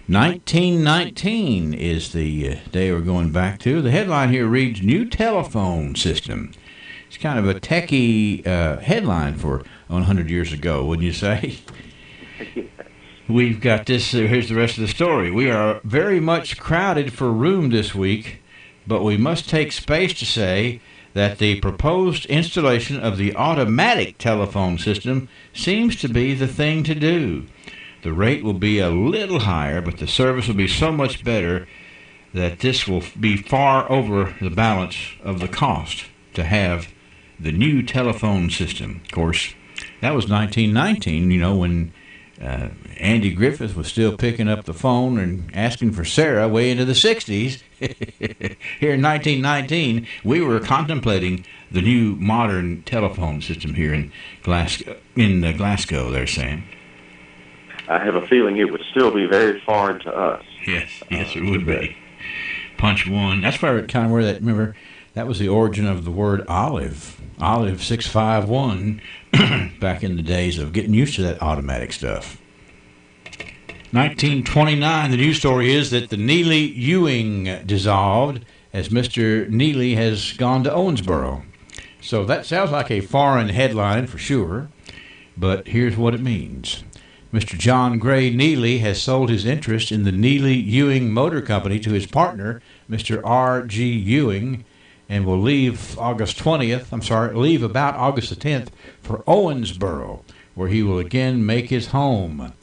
1919 is the day we're going back to. The headline here reads, New Telephone System. It's kind of a techie headline for 100 years ago, wouldn't you say? We've got this, here's the rest of the story. We are very much crowded for room this week, but we must take space to say that the proposed installation of the automatic telephone system seems to be the thing to do. The rate will be a little higher, but the service will be so much better that this will be far over the balance of the cost to have the new telephone system. Of course, that was 1919, when Andy Griffith was still picking up the phone and asking for Sarah way into the 60s. Here in 1919, we were contemplating the new modern telephone system here in Glasgow, they're saying. I have a feeling it would still be very foreign to us. Yes, it would be. Punch one. That's where remember, that was the origin of the word olive. Olive 651, back in the days of getting used to that automatic stuff. 1929, the news story is that the Neely Ewing dissolved as Mr. Neely has gone to Owensboro. So that sounds like a foreign headline for sure, but here's what it means. Mr. John Gray Neely has sold his interest in the Neely Ewing Motor Company to his partner, Mr. R.G. Ewing, and will leave about August the 10th for Owensboro, where he will again make his home.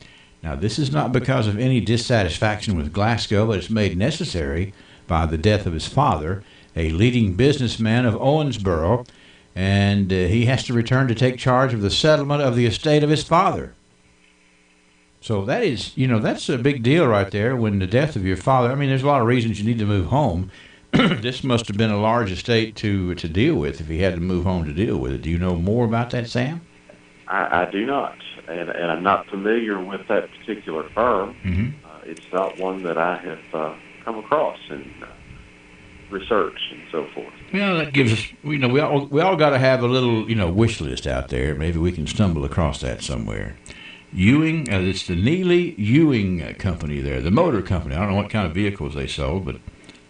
Now, this is not because of any dissatisfaction with Glasgow, but it's made necessary by the death of his father, a leading businessman of Owensboro, and he has to return to take charge of the settlement of the estate of his father. So that is, that's a big deal right there when the death of your father. I mean, there's a lot of reasons you need to move home. This must have been a large estate to deal with if he had to move home to deal with it. Do you know more about that, Sam? I do not, and I'm not familiar with that particular firm. Mm-hmm. It's not one that I have come across in research and so forth. That gives us, we all got to have a little, wish list out there. Maybe we can stumble across that somewhere. Ewing, it's the Neely Ewing Company there, the motor company. I don't know what kind of vehicles they sold, but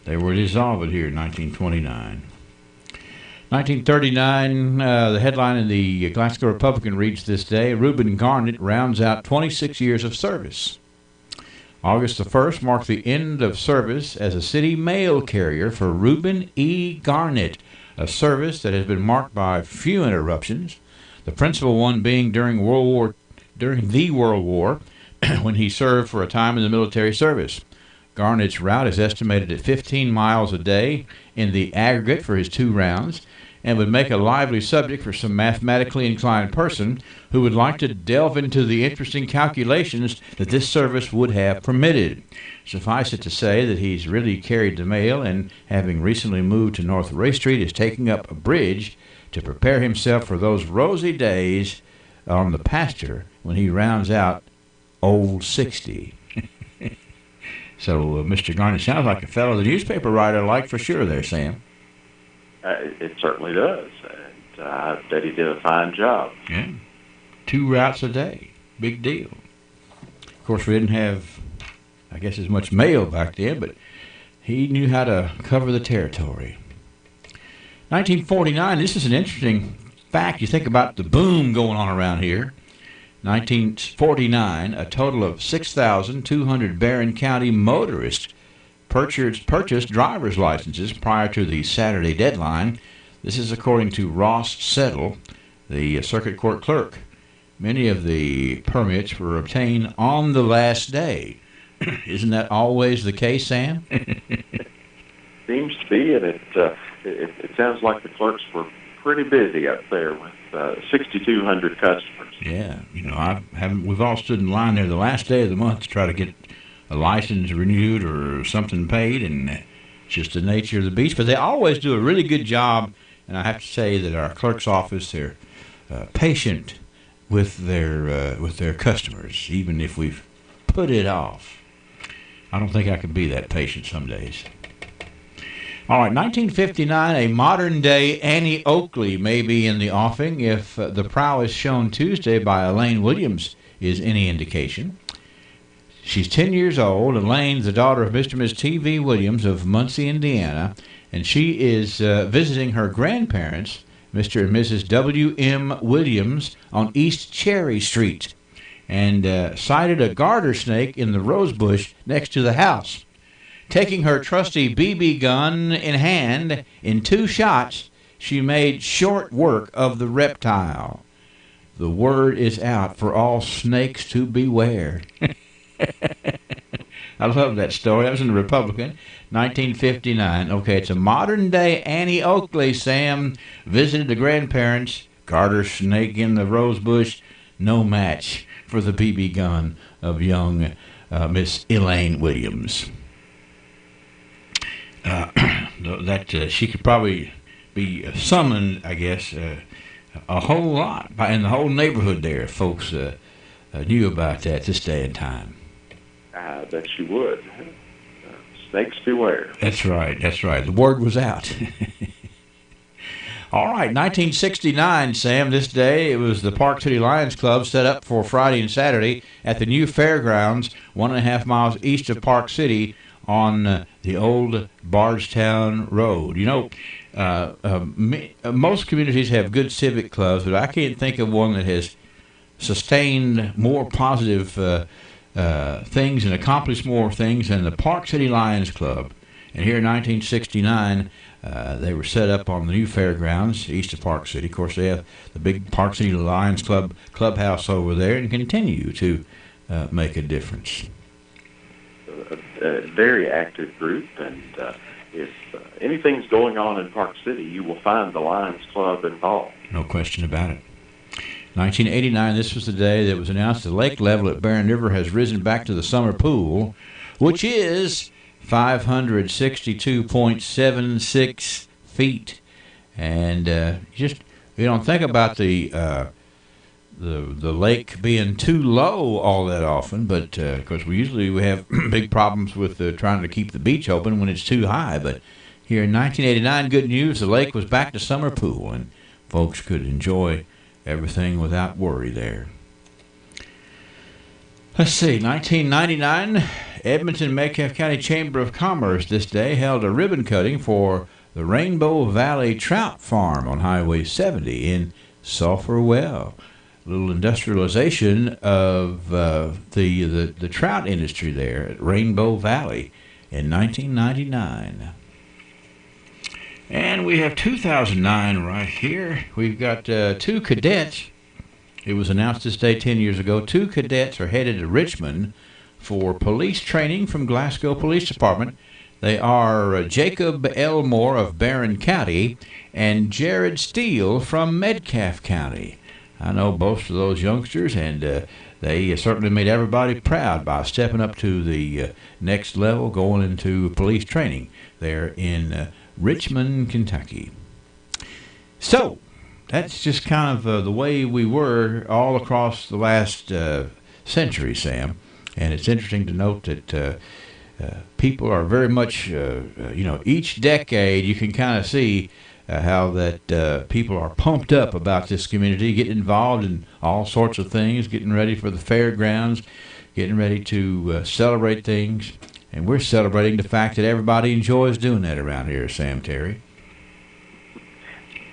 they were dissolved here in 1929. 1939, the headline in the Glasgow Republican reads this day, Reuben Garnett rounds out 26 years of service. August the 1st marked the end of service as a city mail carrier for Reuben E. Garnett, a service that has been marked by few interruptions, the principal one being during the World War, when he served for a time in the military service. Garnett's route is estimated at 15 miles a day in the aggregate for his 2 rounds, and would make a lively subject for some mathematically inclined person who would like to delve into the interesting calculations that this service would have permitted. Suffice it to say that he's really carried the mail, and having recently moved to North Ray Street, is taking up a bridge to prepare himself for those rosy days on the pasture when he rounds out old 60. So Mr. Garnett sounds like a fellow the newspaper writer like for sure there, Sam. It certainly does, and I bet he did a fine job. Yeah, 2 routes a day, big deal. Of course, we didn't have, I guess, as much mail back then, but he knew how to cover the territory. 1949, this is an interesting fact. You think about the boom going on around here. 1949, a total of 6,200 Barron County motorists purchased driver's licenses prior to the Saturday deadline. This is according to Ross Settle, the circuit court clerk. Many of the permits were obtained on the last day. Isn't that always the case, Sam? Seems to be, and it sounds like the clerks were pretty busy up there with 6,200 customers. Yeah, we've all stood in line there the last day of the month to try to get a license renewed or something paid, and it's just the nature of the beast. But they always do a really good job, and I have to say that our clerk's office, they're patient with their customers, even if we've put it off. I don't think I could be that patient some days. All right, 1959, a modern-day Annie Oakley may be in the offing if the prowess shown Tuesday by Elaine Williams is any indication. She's 10 years old. Elaine, the daughter of Mr. and Ms. T.V. Williams of Muncie, Indiana, and she is visiting her grandparents, Mr. and Mrs. W.M. Williams, on East Cherry Street, and sighted a garter snake in the rose bush next to the house. Taking her trusty BB gun in hand, in 2 shots, she made short work of the reptile. The word is out for all snakes to beware. I love that story. That was in the Republican, 1959. Okay, it's a modern-day Annie Oakley, Sam. Visited the grandparents. Garter snake in the rose bush. No match for the BB gun of young Miss Elaine Williams. She could probably be summoned, I guess, a whole lot in the whole neighborhood there. Folks knew about that this day and time. I bet you would. Snakes beware. That's right. The word was out. All right, 1969, Sam, this day, it was the Park City Lions Club set up for Friday and Saturday at the new fairgrounds, 1.5 miles east of Park City on the old Bardstown Road. Most communities have good civic clubs, but I can't think of one that has sustained more positive things and accomplished more things than the Park City Lions Club. And here in 1969, they were set up on the new fairgrounds east of Park City. Of course, they have the big Park City Lions Club clubhouse over there and continue to make a difference. A very active group, and if anything's going on in Park City, you will find the Lions Club involved. No question about it. 1989, this was the day that was announced the lake level at Barren River has risen back to the summer pool, which is 562.76 feet. And you don't think about the lake being too low all that often, but of course we have big problems with trying to keep the beach open when it's too high. But here in 1989, good news, the lake was back to summer pool, and folks could enjoy everything without worry there. Let's see, 1999, Edmonton-Metcalfe County Chamber of Commerce this day held a ribbon cutting for the Rainbow Valley Trout Farm on Highway 70 in Sulphur Well. Little industrialization of the trout industry there at Rainbow Valley in 1999. And we have 2009 right here. We've got 2 cadets. It was announced this day 10 years ago. 2 cadets are headed to Richmond for police training from Glasgow Police Department. They are Jacob Elmore of Barron County and Jared Steele from Metcalfe County. I know both of those youngsters, and they certainly made everybody proud by stepping up to the next level, going into police training there in Richmond, Kentucky. So, that's just kind of the way we were all across the last century, Sam. And it's interesting to note that people are very much, each decade you can kind of see how that people are pumped up about this community, getting involved in all sorts of things, getting ready for the fairgrounds, getting ready to celebrate things. And we're celebrating the fact that everybody enjoys doing that around here, Sam Terry.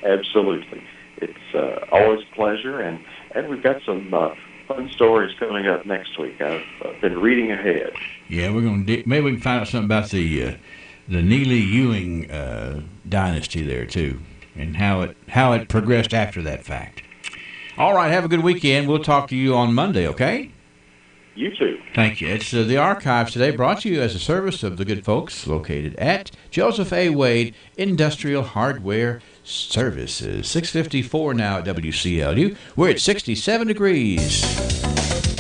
Absolutely. It's always a pleasure, and we've got some fun stories coming up next week. I've been reading ahead. Yeah, we're going to maybe we can find out something about the Neely Ewing dynasty there too, and how it progressed after that fact. All right, have a good weekend. We'll talk to you on Monday, okay? You too. Thank you. It's the Archives today, brought to you as a service of the good folks located at Joseph A. Wade Industrial Hardware Services. 6:54 now at WCLU. We're at 67 degrees.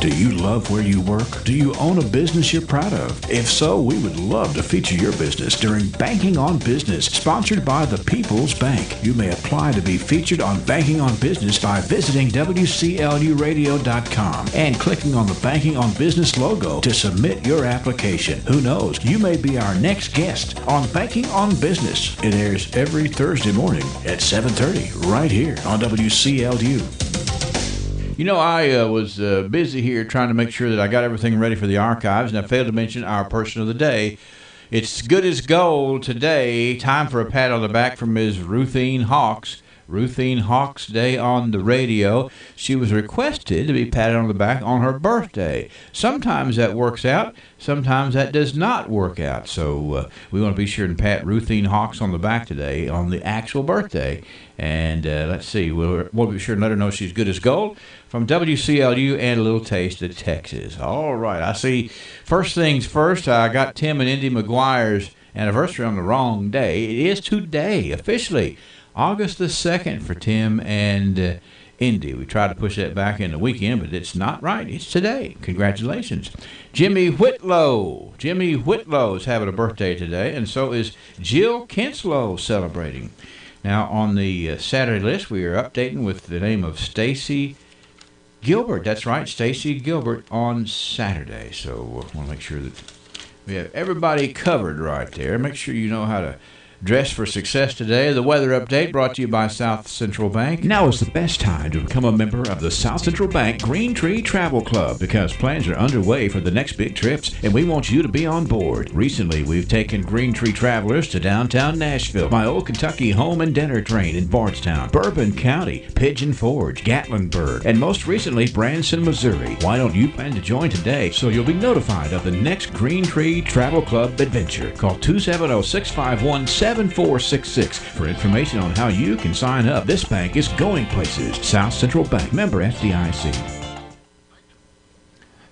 Do you love where you work? Do you own a business you're proud of? If so, we would love to feature your business during Banking on Business, sponsored by the People's Bank. You may apply to be featured on Banking on Business by visiting WCLUradio.com and clicking on the Banking on Business logo to submit your application. Who knows? You may be our next guest on Banking on Business. It airs every Thursday morning at 7:30 right here on WCLU. You know, I was busy here trying to make sure that I got everything ready for the Archives, and I failed to mention our person of the day. It's good as gold today. Time for a pat on the back from Ms. Ruthine Hawks. Ruthine Hawks Day on the radio. She was requested to be patted on the back on her birthday. Sometimes that works out. Sometimes that does not work out. So we want to be sure and pat Ruthine Hawks on the back today on the actual birthday. And let's see, we'll be sure and let her know she's good as gold from WCLU and a little taste of Texas. All right, I see. First things first, I got Tim and Indy McGuire's anniversary on the wrong day. It is today, officially. August the 2nd for Tim and Indy. We tried to push that back in the weekend, but it's not right. It's today. Congratulations. Jimmy Whitlow. Jimmy Whitlow is having a birthday today, and so is Jill Kinslow celebrating. Now, on the Saturday list, we are updating with the name of Stacy Gilbert. That's right, Stacy Gilbert on Saturday. So we'll want to make sure that we have everybody covered right there. Make sure you know how to dress for success today. The weather update brought to you by South Central Bank. Now is the best time to become a member of the South Central Bank Green Tree Travel Club because plans are underway for the next big trips, and we want you to be on board. Recently, we've taken Green Tree travelers to downtown Nashville, my old Kentucky home and dinner train in Bardstown, Bourbon County, Pigeon Forge, Gatlinburg, and most recently, Branson, Missouri. Why don't you plan to join today so you'll be notified of the next Green Tree Travel Club adventure? Call 270-651-7466 for information on how you can sign up. This bank is going places. South Central Bank, member FDIC.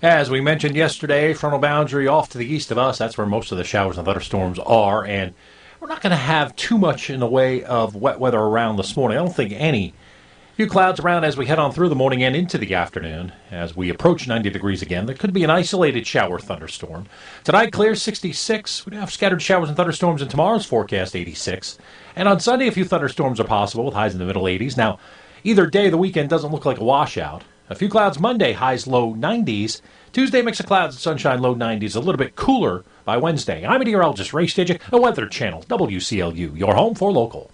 As we mentioned yesterday, frontal boundary off to the east of us, that's where most of the showers and thunderstorms are, and we're not going to have too much in the way of wet weather around this morning. I don't think any few clouds around as we head on through the morning and into the afternoon. As we approach 90 degrees again, there could be an isolated shower thunderstorm. Tonight, clear 66. We do have scattered showers and thunderstorms in tomorrow's forecast, 86. And on Sunday, a few thunderstorms are possible with highs in the middle 80s. Now, either day of the weekend doesn't look like a washout. A few clouds Monday, highs low 90s. Tuesday, mix of clouds and sunshine, low 90s. A little bit cooler by Wednesday. I'm meteorologist Ray Stidgick, the Weather Channel, WCLU, your home for local.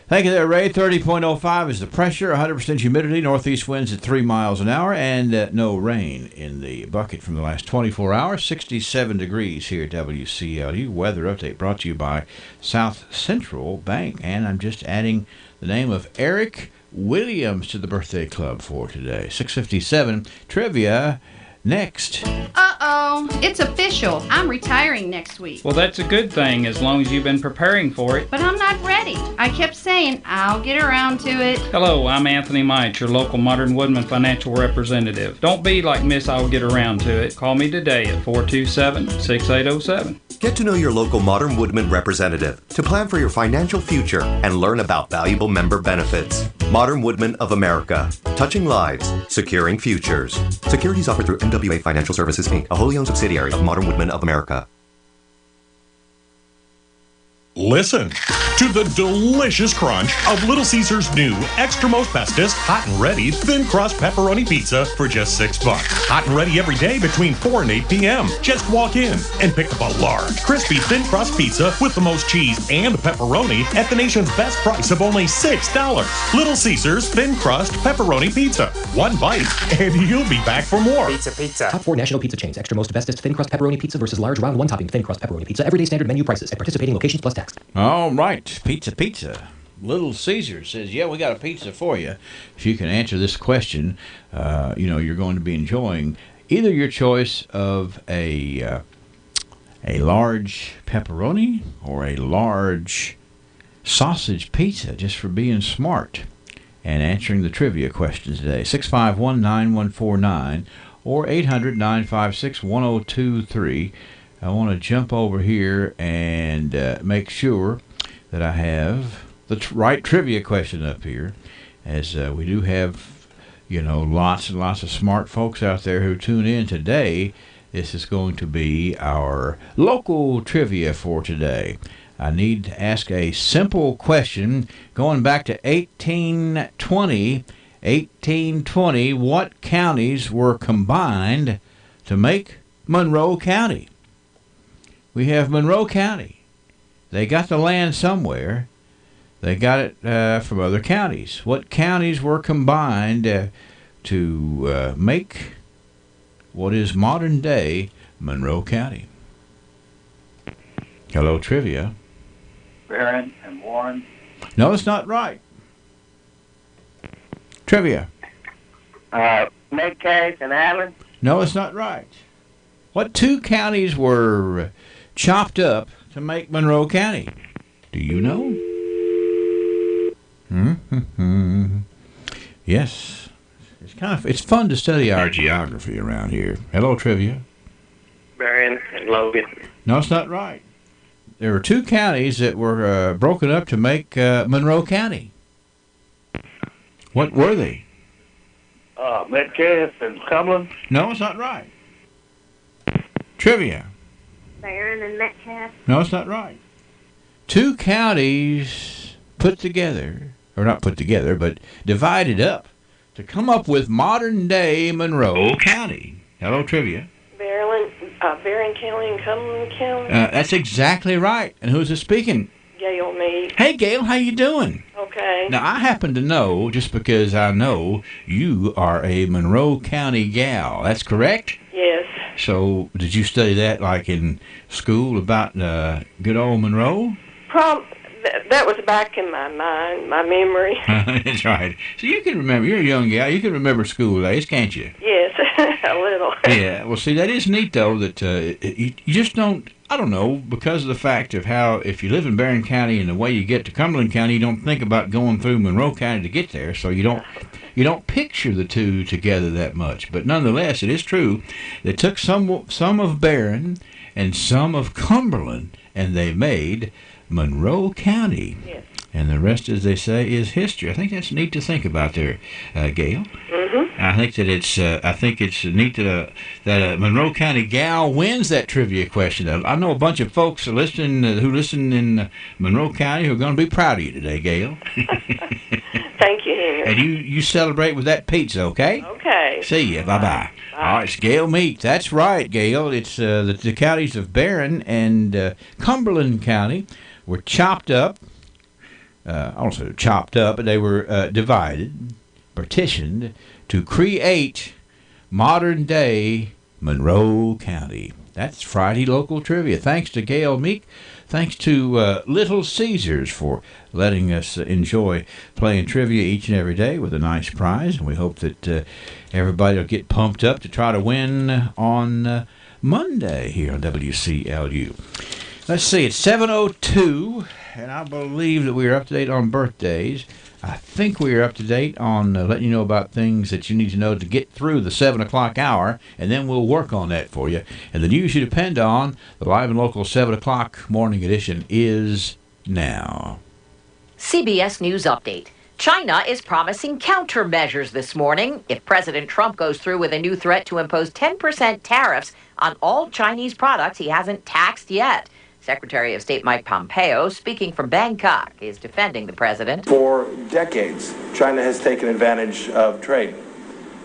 Thank you there, Ray. 30.05 is the pressure, 100% humidity, northeast winds at 3 miles an hour, and no rain in the bucket from the last 24 hours. 67 degrees here at WCLU. Weather update brought to you by South Central Bank. And I'm just adding the name of Eric Williams to the birthday club for today. 6:57 trivia next. Uh-oh, it's official. I'm retiring next week. Well, that's a good thing as long as you've been preparing for it. But I'm not ready. I kept saying I'll get around to it. Hello, I'm Anthony Mite, your local Modern Woodman financial representative. Don't be like Miss I'll get around to it. Call me today at 427-6807. Get to know your local Modern Woodman representative to plan for your financial future and learn about valuable member benefits. Modern Woodman of America. Touching lives, securing futures. Securities offered through NWA Financial Services, Inc., a wholly owned subsidiary of Modern Woodman of America. Listen to the delicious crunch of Little Caesar's new extra most bestest hot and ready thin crust pepperoni pizza for just $6. Hot and ready every day between 4 and 8 p.m. Just walk in and pick up a large, crispy thin crust pizza with the most cheese and pepperoni at the nation's best price of only $6. Little Caesar's thin crust pepperoni pizza. One bite and you'll be back for more. Pizza. Top 4 national pizza chains. Extra most bestest thin crust pepperoni pizza versus large round one topping thin crust pepperoni pizza. Everyday standard menu prices at participating locations plus tax. All right, pizza. Little Caesar says, yeah, we got a pizza for you. If you can answer this question, you're going to be enjoying either your choice of a large pepperoni or a large sausage pizza, just for being smart and answering the trivia questions today. 651-9149 or 800-956-1023. I want to jump over here and make sure that I have the right trivia question up here, as we do have, lots and lots of smart folks out there who tune in today. This is going to be our local trivia for today. I need to ask a simple question going back to 1820. 1820, what counties were combined to make Monroe County? We have Monroe County. They got the land somewhere. They got it from other counties. What counties were combined to make what is modern-day Monroe County? Hello, trivia. Barron and Warren. No, it's not right. Trivia. Metcalfe and Allen. No, it's not right. What two counties were chopped up to make Monroe County? Do you know? Yes. It's fun to study our geography around here. Hello, trivia. Barron and Logan. No, it's not right. There were two counties that were broken up to make Monroe County. What were they? Metcalfe and Cumberland. No, it's not right. Trivia. Barron and Metcalfe. No, it's not right. Two counties put together, or not put together, but divided up to come up with modern-day Monroe County. Hello, trivia. Barron County and Cumberland County. That's exactly right. And who's this speaking? Gail Meade. Hey, Gail, how you doing? Okay. Now, I happen to know, just because I know, you are a Monroe County gal. That's correct? Yes. So, did you study that, like, in school about good old Monroe? That was back in my mind, my memory. That's right. So you can remember. You're a young gal. You can remember school days, can't you? Yes, a little. Yeah. Well, see, that is neat, though, that you just don't, I don't know, because of the fact of how, if you live in Barron County and the way you get to Cumberland County, you don't think about going through Monroe County to get there, so you don't picture the two together that much. But nonetheless, it is true. They took some of Barron and some of Cumberland, and they made Monroe County. Yes. And the rest, as they say, is history. I think that's neat to think about there, Gail. Mm-hmm. I think that it's neat that a Monroe County gal wins that trivia question. I know a bunch of folks who listen in Monroe County who are going to be proud of you today, Gail. Thank you, Henry. And you celebrate with that pizza, okay? Okay. See you. Bye-bye. All right, it's Gail Meek. That's right, Gail. It's the counties of Barron and Cumberland County were chopped up. Also chopped up, but they were divided, partitioned, to create modern-day Monroe County. That's Friday Local Trivia. Thanks to Gail Meek. Thanks to Little Caesars for letting us enjoy playing trivia each and every day with a nice prize. And we hope that everybody will get pumped up to try to win on Monday here on WCLU. Let's see, it's 7:02, and I believe that we are up to date on birthdays. I think we are up to date on letting you know about things that you need to know to get through the 7 o'clock hour, and then we'll work on that for you. And the news you depend on, the live and local 7 o'clock morning edition, is now. CBS News Update. China is promising countermeasures this morning if President Trump goes through with a new threat to impose 10% tariffs on all Chinese products he hasn't taxed yet. Secretary of State Mike Pompeo, speaking from Bangkok, is defending the president. For decades, China has taken advantage of trade.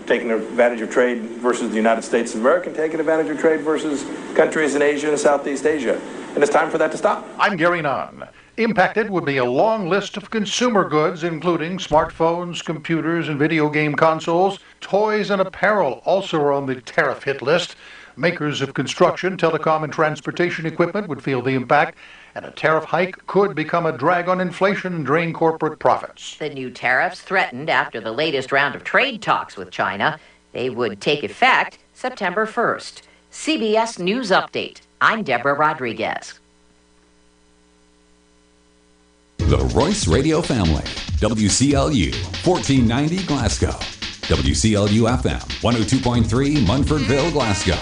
Taken advantage of trade versus the United States of America, taken advantage of trade versus countries in Asia and Southeast Asia. And it's time for that to stop. I'm Gary Nunn. Impacted would be a long list of consumer goods, including smartphones, computers, and video game consoles. Toys and apparel also are on the tariff hit list. Makers of construction, telecom, and transportation equipment would feel the impact, and a tariff hike could become a drag on inflation and drain corporate profits. The new tariffs threatened after the latest round of trade talks with China. They would take effect September 1st. CBS News Update. I'm Deborah Rodriguez. The Royce Radio Family. WCLU, 1490 Glasgow. WCLU FM, 102.3 Munfordville, Glasgow.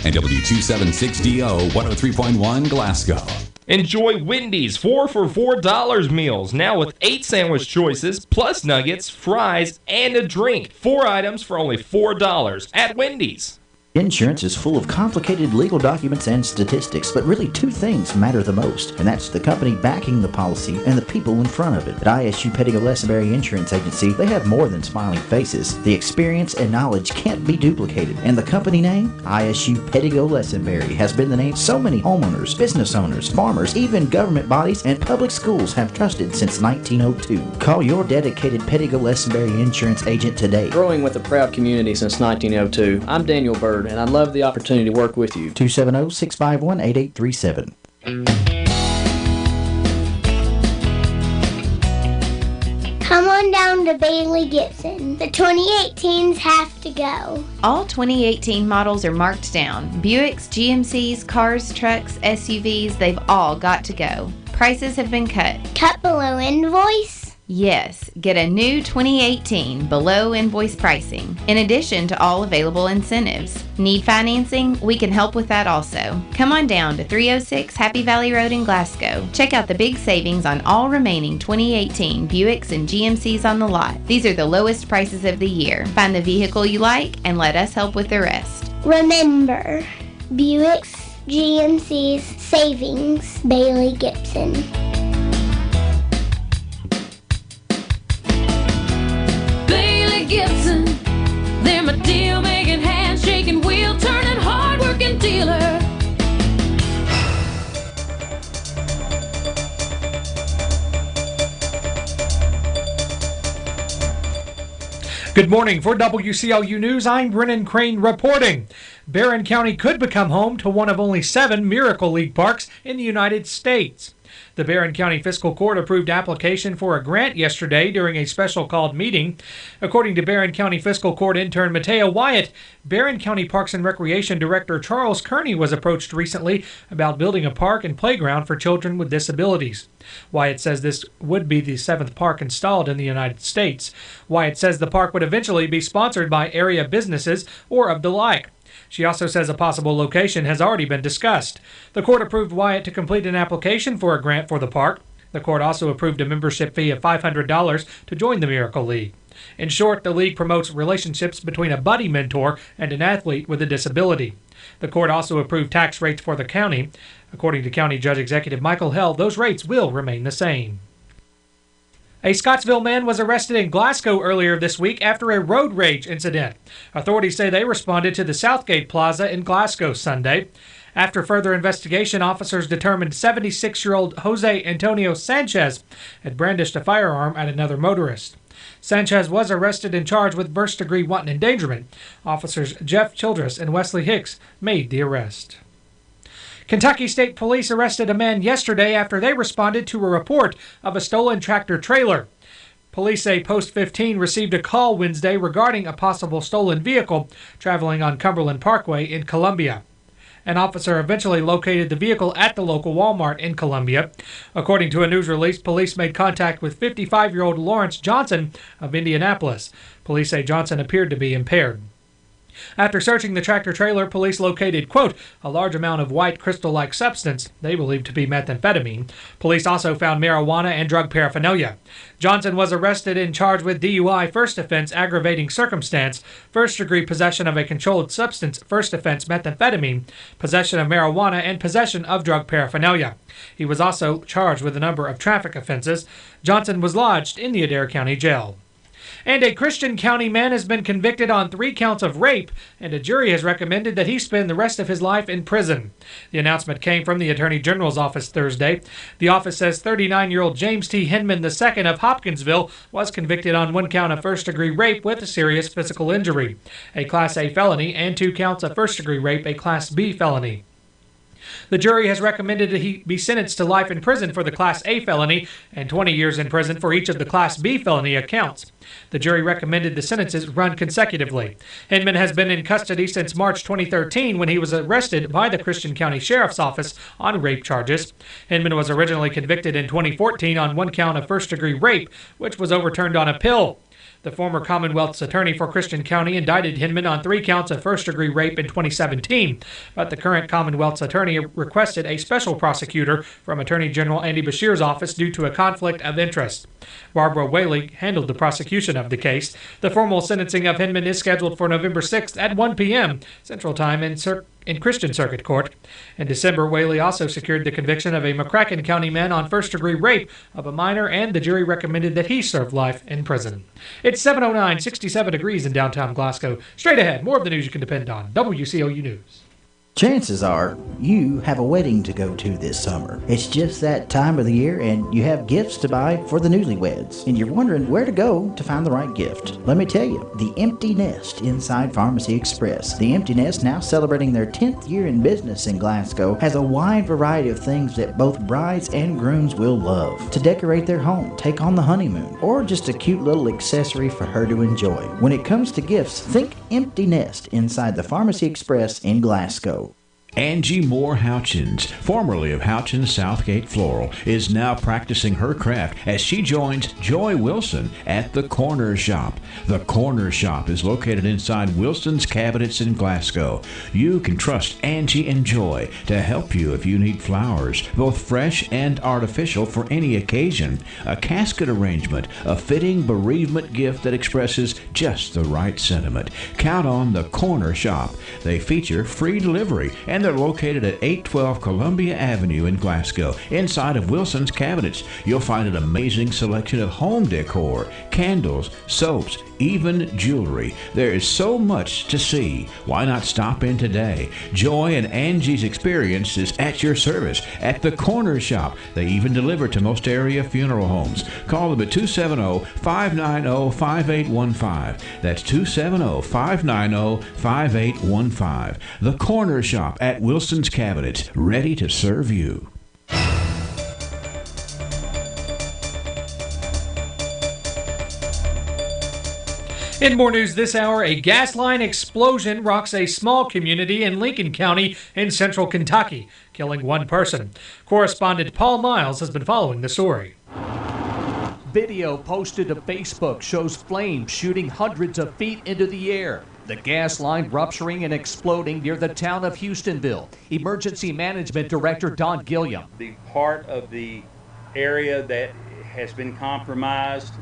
And W276DO, 103.1 Glasgow. Enjoy Wendy's 4 for $4 meals, now with 8 sandwich choices, plus nuggets, fries, and a drink. 4 items for only $4 at Wendy's. Insurance is full of complicated legal documents and statistics, but really 2 things matter the most, and that's the company backing the policy and the people in front of it. At ISU Pettigo Lessenberry Insurance Agency, they have more than smiling faces. The experience and knowledge can't be duplicated, and the company name, ISU Pettigo Lessenberry, has been the name so many homeowners, business owners, farmers, even government bodies and public schools have trusted since 1902. Call your dedicated Pettigo Lessenberry Insurance agent today. Growing with a proud community since 1902, I'm Daniel Bird, and I'd love the opportunity to work with you. 270-651-8837. Come on down to Bailey Gibson. The 2018s have to go. All 2018 models are marked down. Buicks, GMCs, cars, trucks, SUVs, they've all got to go. Prices have been cut. Cut below invoice? Yes, get a new 2018 below invoice pricing, in addition to all available incentives. Need financing? We can help with that also. Come on down to 306 Happy Valley Road in Glasgow. Check out the big savings on all remaining 2018 Buicks and GMCs on the lot. These are the lowest prices of the year. Find the vehicle you like and let us help with the rest. Remember, Buicks, GMCs, savings, Bailey Gibson. Gibson, they're my deal-making, handshaking, wheel-turning, hard-working dealer. Good morning. For WCLU News, I'm Brennan Crane reporting. Barron County could become home to one of only 7 Miracle League parks in the United States. The Barron County Fiscal Court approved application for a grant yesterday during a special called meeting. According to Barron County Fiscal Court intern Matea Wyatt, Barron County Parks and Recreation Director Charles Kearney was approached recently about building a park and playground for children with disabilities. Wyatt says this would be the 7th park installed in the United States. Wyatt says the park would eventually be sponsored by area businesses or of the like. She also says a possible location has already been discussed. The court approved Wyatt to complete an application for a grant for the park. The court also approved a membership fee of $500 to join the Miracle League. In short, the league promotes relationships between a buddy mentor and an athlete with a disability. The court also approved tax rates for the county. According to County Judge Executive Michael Hell, those rates will remain the same. A Scottsville man was arrested in Glasgow earlier this week after a road rage incident. Authorities say they responded to the Southgate Plaza in Glasgow Sunday. After further investigation, officers determined 76-year-old Jose Antonio Sanchez had brandished a firearm at another motorist. Sanchez was arrested and charged with first-degree wanton endangerment. Officers Jeff Childress and Wesley Hicks made the arrest. Kentucky State Police arrested a man yesterday after they responded to a report of a stolen tractor-trailer. Police say Post 15 received a call Wednesday regarding a possible stolen vehicle traveling on Cumberland Parkway in Columbia. An officer eventually located the vehicle at the local Walmart in Columbia. According to a news release, police made contact with 55-year-old Lawrence Johnson of Indianapolis. Police say Johnson appeared to be impaired. After searching the tractor-trailer, police located, quote, a large amount of white crystal-like substance they believed to be methamphetamine. Police also found marijuana and drug paraphernalia. Johnson was arrested and charged with DUI, first offense, aggravating circumstance, first-degree possession of a controlled substance, first offense, methamphetamine, possession of marijuana, and possession of drug paraphernalia. He was also charged with a number of traffic offenses. Johnson was lodged in the Adair County Jail. And a Christian County man has been convicted on 3 counts of rape, and a jury has recommended that he spend the rest of his life in prison. The announcement came from the Attorney General's office Thursday. The office says 39-year-old James T. Hinman II of Hopkinsville was convicted on 1 count of first-degree rape with a serious physical injury, a Class A felony, and 2 counts of first-degree rape, a Class B felony. The jury has recommended that he be sentenced to life in prison for the Class A felony and 20 years in prison for each of the Class B felony counts. The jury recommended the sentences run consecutively. Hinman has been in custody since March 2013 when he was arrested by the Christian County Sheriff's Office on rape charges. Hinman was originally convicted in 2014 on 1 count of first-degree rape, which was overturned on appeal. The former Commonwealth's attorney for Christian County indicted Hinman on 3 counts of first-degree rape in 2017, but the current Commonwealth's attorney requested a special prosecutor from Attorney General Andy Beshear's office due to a conflict of interest. Barbara Whaley handled the prosecution of the case. The formal sentencing of Hinman is scheduled for November 6th at 1 p.m. Central Time in Christian Circuit Court. In December, Whaley also secured the conviction of a McCracken County man on first-degree rape of a minor, and the jury recommended that he serve life in prison. It's 7:09, 67 degrees in downtown Glasgow. Straight ahead, more of the news you can depend on. WCLU News. Chances are you have a wedding to go to this summer. It's just that time of the year and you have gifts to buy for the newlyweds. And you're wondering where to go to find the right gift. Let me tell you, the Empty Nest inside Pharmacy Express. The Empty Nest, now celebrating their 10th year in business in Glasgow, has a wide variety of things that both brides and grooms will love. To decorate their home, take on the honeymoon, or just a cute little accessory for her to enjoy. When it comes to gifts, think Empty Nest inside the Pharmacy Express in Glasgow. Angie Moore Houchins, formerly of Houchins Southgate Floral, is now practicing her craft as she joins Joy Wilson at the Corner Shop. The Corner Shop is located inside Wilson's Cabinets in Glasgow. You can trust Angie and Joy to help you if you need flowers, both fresh and artificial for any occasion, a casket arrangement, a fitting bereavement gift that expresses just the right sentiment. Count on the Corner Shop. They feature free delivery and they're located at 812 Columbia Avenue in Glasgow. Inside of Wilson's Cabinets, you'll find an amazing selection of home decor, candles, soaps, even jewelry. There is so much to see. Why not stop in today? Joy and Angie's experience is at your service at the Corner Shop. They even deliver to most area funeral homes. Call them at 270-590-5815. That's 270-590-5815. The Corner Shop at Wilson's Cabinets, ready to serve you. In more news this hour, a gas line explosion rocks a small community in Lincoln County in central Kentucky, killing 1 person. Correspondent Paul Miles has been following the story. Video posted to Facebook shows flames shooting hundreds of feet into the air. The gas line rupturing and exploding near the town of Houstonville. Emergency Management Director Don Gilliam. The part of the area that has been compromised,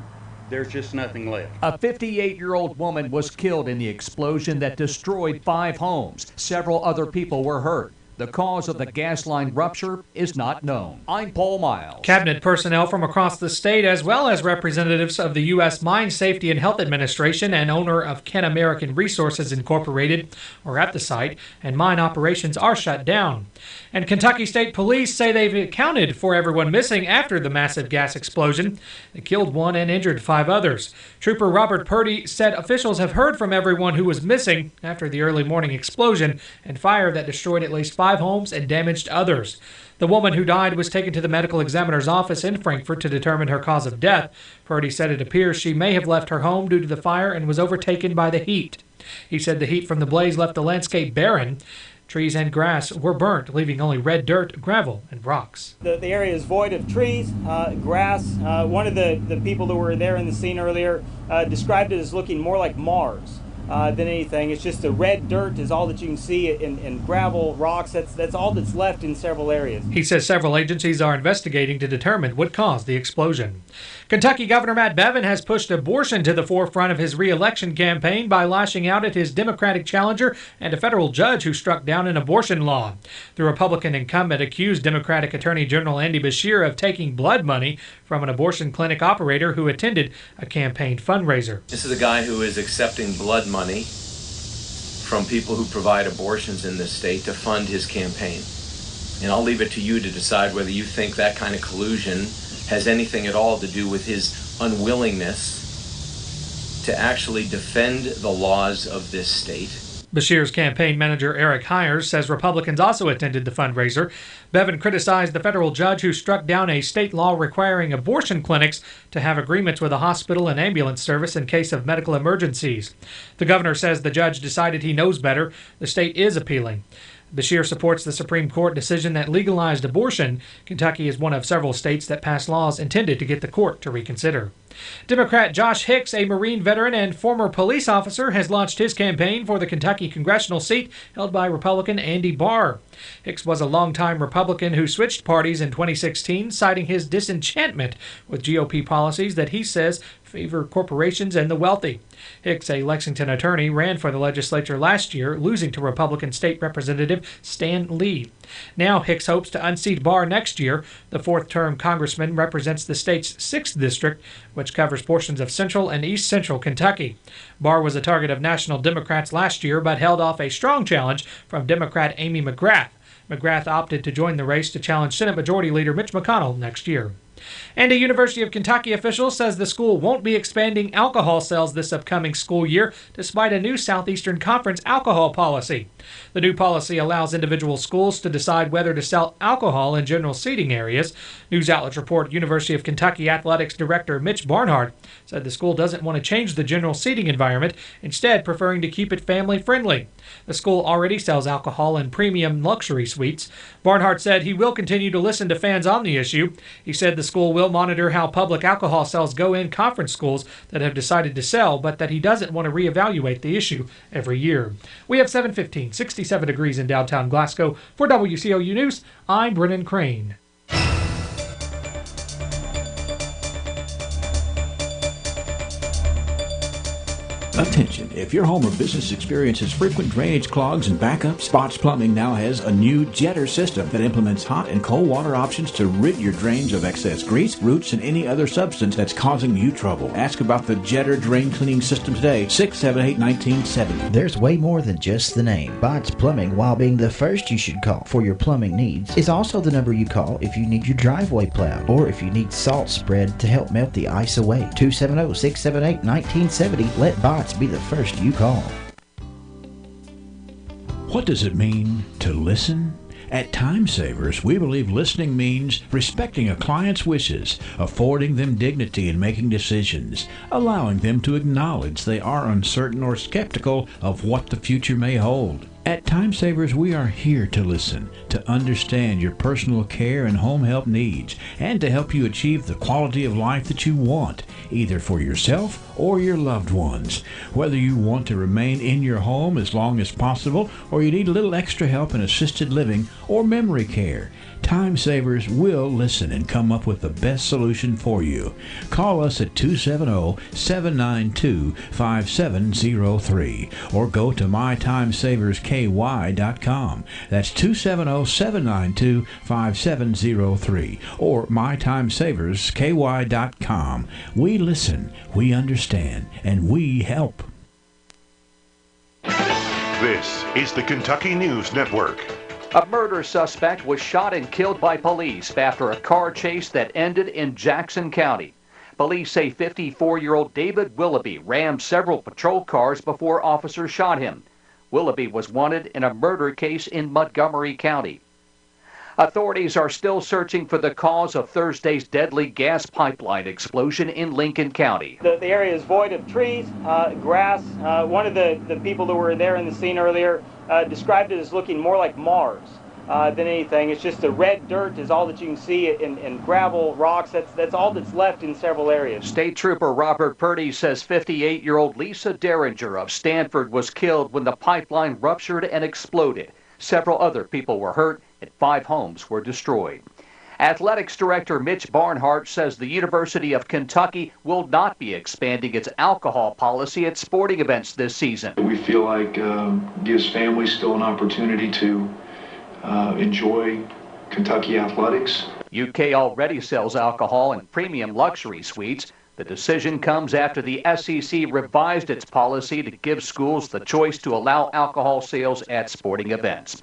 there's just nothing left. A 58-year-old woman was killed in the explosion that destroyed 5 homes. Several other people were hurt. The cause of the gas line rupture is not known. I'm Paul Miles. Cabinet personnel from across the state, as well as representatives of the U.S. Mine Safety and Health Administration and owner of Ken American Resources Incorporated, are at the site, and mine operations are shut down. And Kentucky State Police say they've accounted for everyone missing after the massive gas explosion. It killed 1 and injured 5 others. Trooper Robert Purdy said officials have heard from everyone who was missing after the early morning explosion and fire that destroyed at least 5 homes and damaged others. The woman who died was taken to the medical examiner's office in Frankfort to determine her cause of death. Purdy said it appears she may have left her home due to the fire and was overtaken by the heat. He said the heat from the blaze left the landscape barren. Trees and grass were burnt, leaving only red dirt, gravel, and rocks. The area is void of trees, grass. One of the people that were there in the scene earlier described it as looking more like Mars than anything. It's just the red dirt is all that you can see, and gravel, rocks. That's all that's left in several areas. He says several agencies are investigating to determine what caused the explosion. Kentucky Governor Matt Bevin has pushed abortion to the forefront of his re-election campaign by lashing out at his Democratic challenger and a federal judge who struck down an abortion law. The Republican incumbent accused Democratic Attorney General Andy Beshear of taking blood money from an abortion clinic operator who attended a campaign fundraiser. This is a guy who is accepting blood money from people who provide abortions in this state to fund his campaign. And I'll leave it to you to decide whether you think that kind of collusion has anything at all to do with his unwillingness to actually defend the laws of this state. Beshear's campaign manager Eric Hires says Republicans also attended the fundraiser. Bevin criticized the federal judge who struck down a state law requiring abortion clinics to have agreements with a hospital and ambulance service in case of medical emergencies. The governor says the judge decided he knows better. The state is appealing. Beshear supports the Supreme Court decision that legalized abortion. Kentucky is one of several states that passed laws intended to get the court to reconsider. Democrat Josh Hicks, a Marine veteran and former police officer, has launched his campaign for the Kentucky congressional seat held by Republican Andy Barr. Hicks was a longtime Republican who switched parties in 2016, citing his disenchantment with GOP policies that he says favor corporations and the wealthy. Hicks, a Lexington attorney, ran for the legislature last year, losing to Republican State Representative Stan Lee. Now Hicks hopes to unseat Barr next year. The fourth-term congressman represents the state's 6th district, which covers portions of central and east central Kentucky. Barr was a target of national Democrats last year, but held off a strong challenge from Democrat Amy McGrath. McGrath opted to join the race to challenge Senate Majority Leader Mitch McConnell next year. And a University of Kentucky official says the school won't be expanding alcohol sales this upcoming school year, despite a new Southeastern Conference alcohol policy. The new policy allows individual schools to decide whether to sell alcohol in general seating areas. News outlets report University of Kentucky Athletics Director Mitch Barnhart said the school doesn't want to change the general seating environment, instead preferring to keep it family-friendly. The school already sells alcohol in premium luxury suites. Barnhart said he will continue to listen to fans on the issue. He said the school will monitor how public alcohol sales go in conference schools that have decided to sell, but that he doesn't want to reevaluate the issue every year. We have 7:15, 67 degrees in downtown Glasgow. For WCLU News, I'm Brennan Crane. Attention, if your home or business experiences frequent drainage clogs and backups, Bots Plumbing now has a new jetter system that implements hot and cold water options to rid your drains of excess grease, roots, and any other substance that's causing you trouble. Ask about the Jetter Drain Cleaning System today, 678-1970. There's way more than just the name. Bots Plumbing, while being the first you should call for your plumbing needs, is also the number you call if you need your driveway plowed or if you need salt spread to help melt the ice away. 270-678-1970. Let Bots be the first you call. What does it mean to listen? At Time Savers, we believe listening means respecting a client's wishes, affording them dignity in making decisions, allowing them to acknowledge they are uncertain or skeptical of what the future may hold. At Time Savers, we are here to listen, to understand your personal care and home help needs, and to help you achieve the quality of life that you want, either for yourself or your loved ones. Whether you want to remain in your home as long as possible, or you need a little extra help in assisted living or memory care, Time Savers will listen and come up with the best solution for you. Call us at 270-792-5703 or go to mytimesaversky.com. That's 270-792-5703 or mytimesaversky.com. We listen, we understand, and we help. This is the Kentucky News Network. A murder suspect was shot and killed by police after a car chase that ended in Jackson County. Police say 54-year-old David Willoughby rammed several patrol cars before officers shot him. Willoughby was wanted in a murder case in Montgomery County. Authorities are still searching for the cause of Thursday's deadly gas pipeline explosion in Lincoln County. The area is void of trees, grass. One of the people that were there in the scene earlier described it as looking more like Mars than anything. It's just the red dirt is all that you can see, and gravel, rocks. That's all that's left in several areas. State Trooper Robert Purdy says 58-year-old Lisa Derringer of Stanford was killed when the pipeline ruptured and exploded. Several other people were hurt, and 5 homes were destroyed. Athletics Director Mitch Barnhart says the University of Kentucky will not be expanding its alcohol policy at sporting events this season. We feel like gives families still an opportunity to enjoy Kentucky athletics. UK already sells alcohol in premium luxury suites. The decision comes after the SEC revised its policy to give schools the choice to allow alcohol sales at sporting events.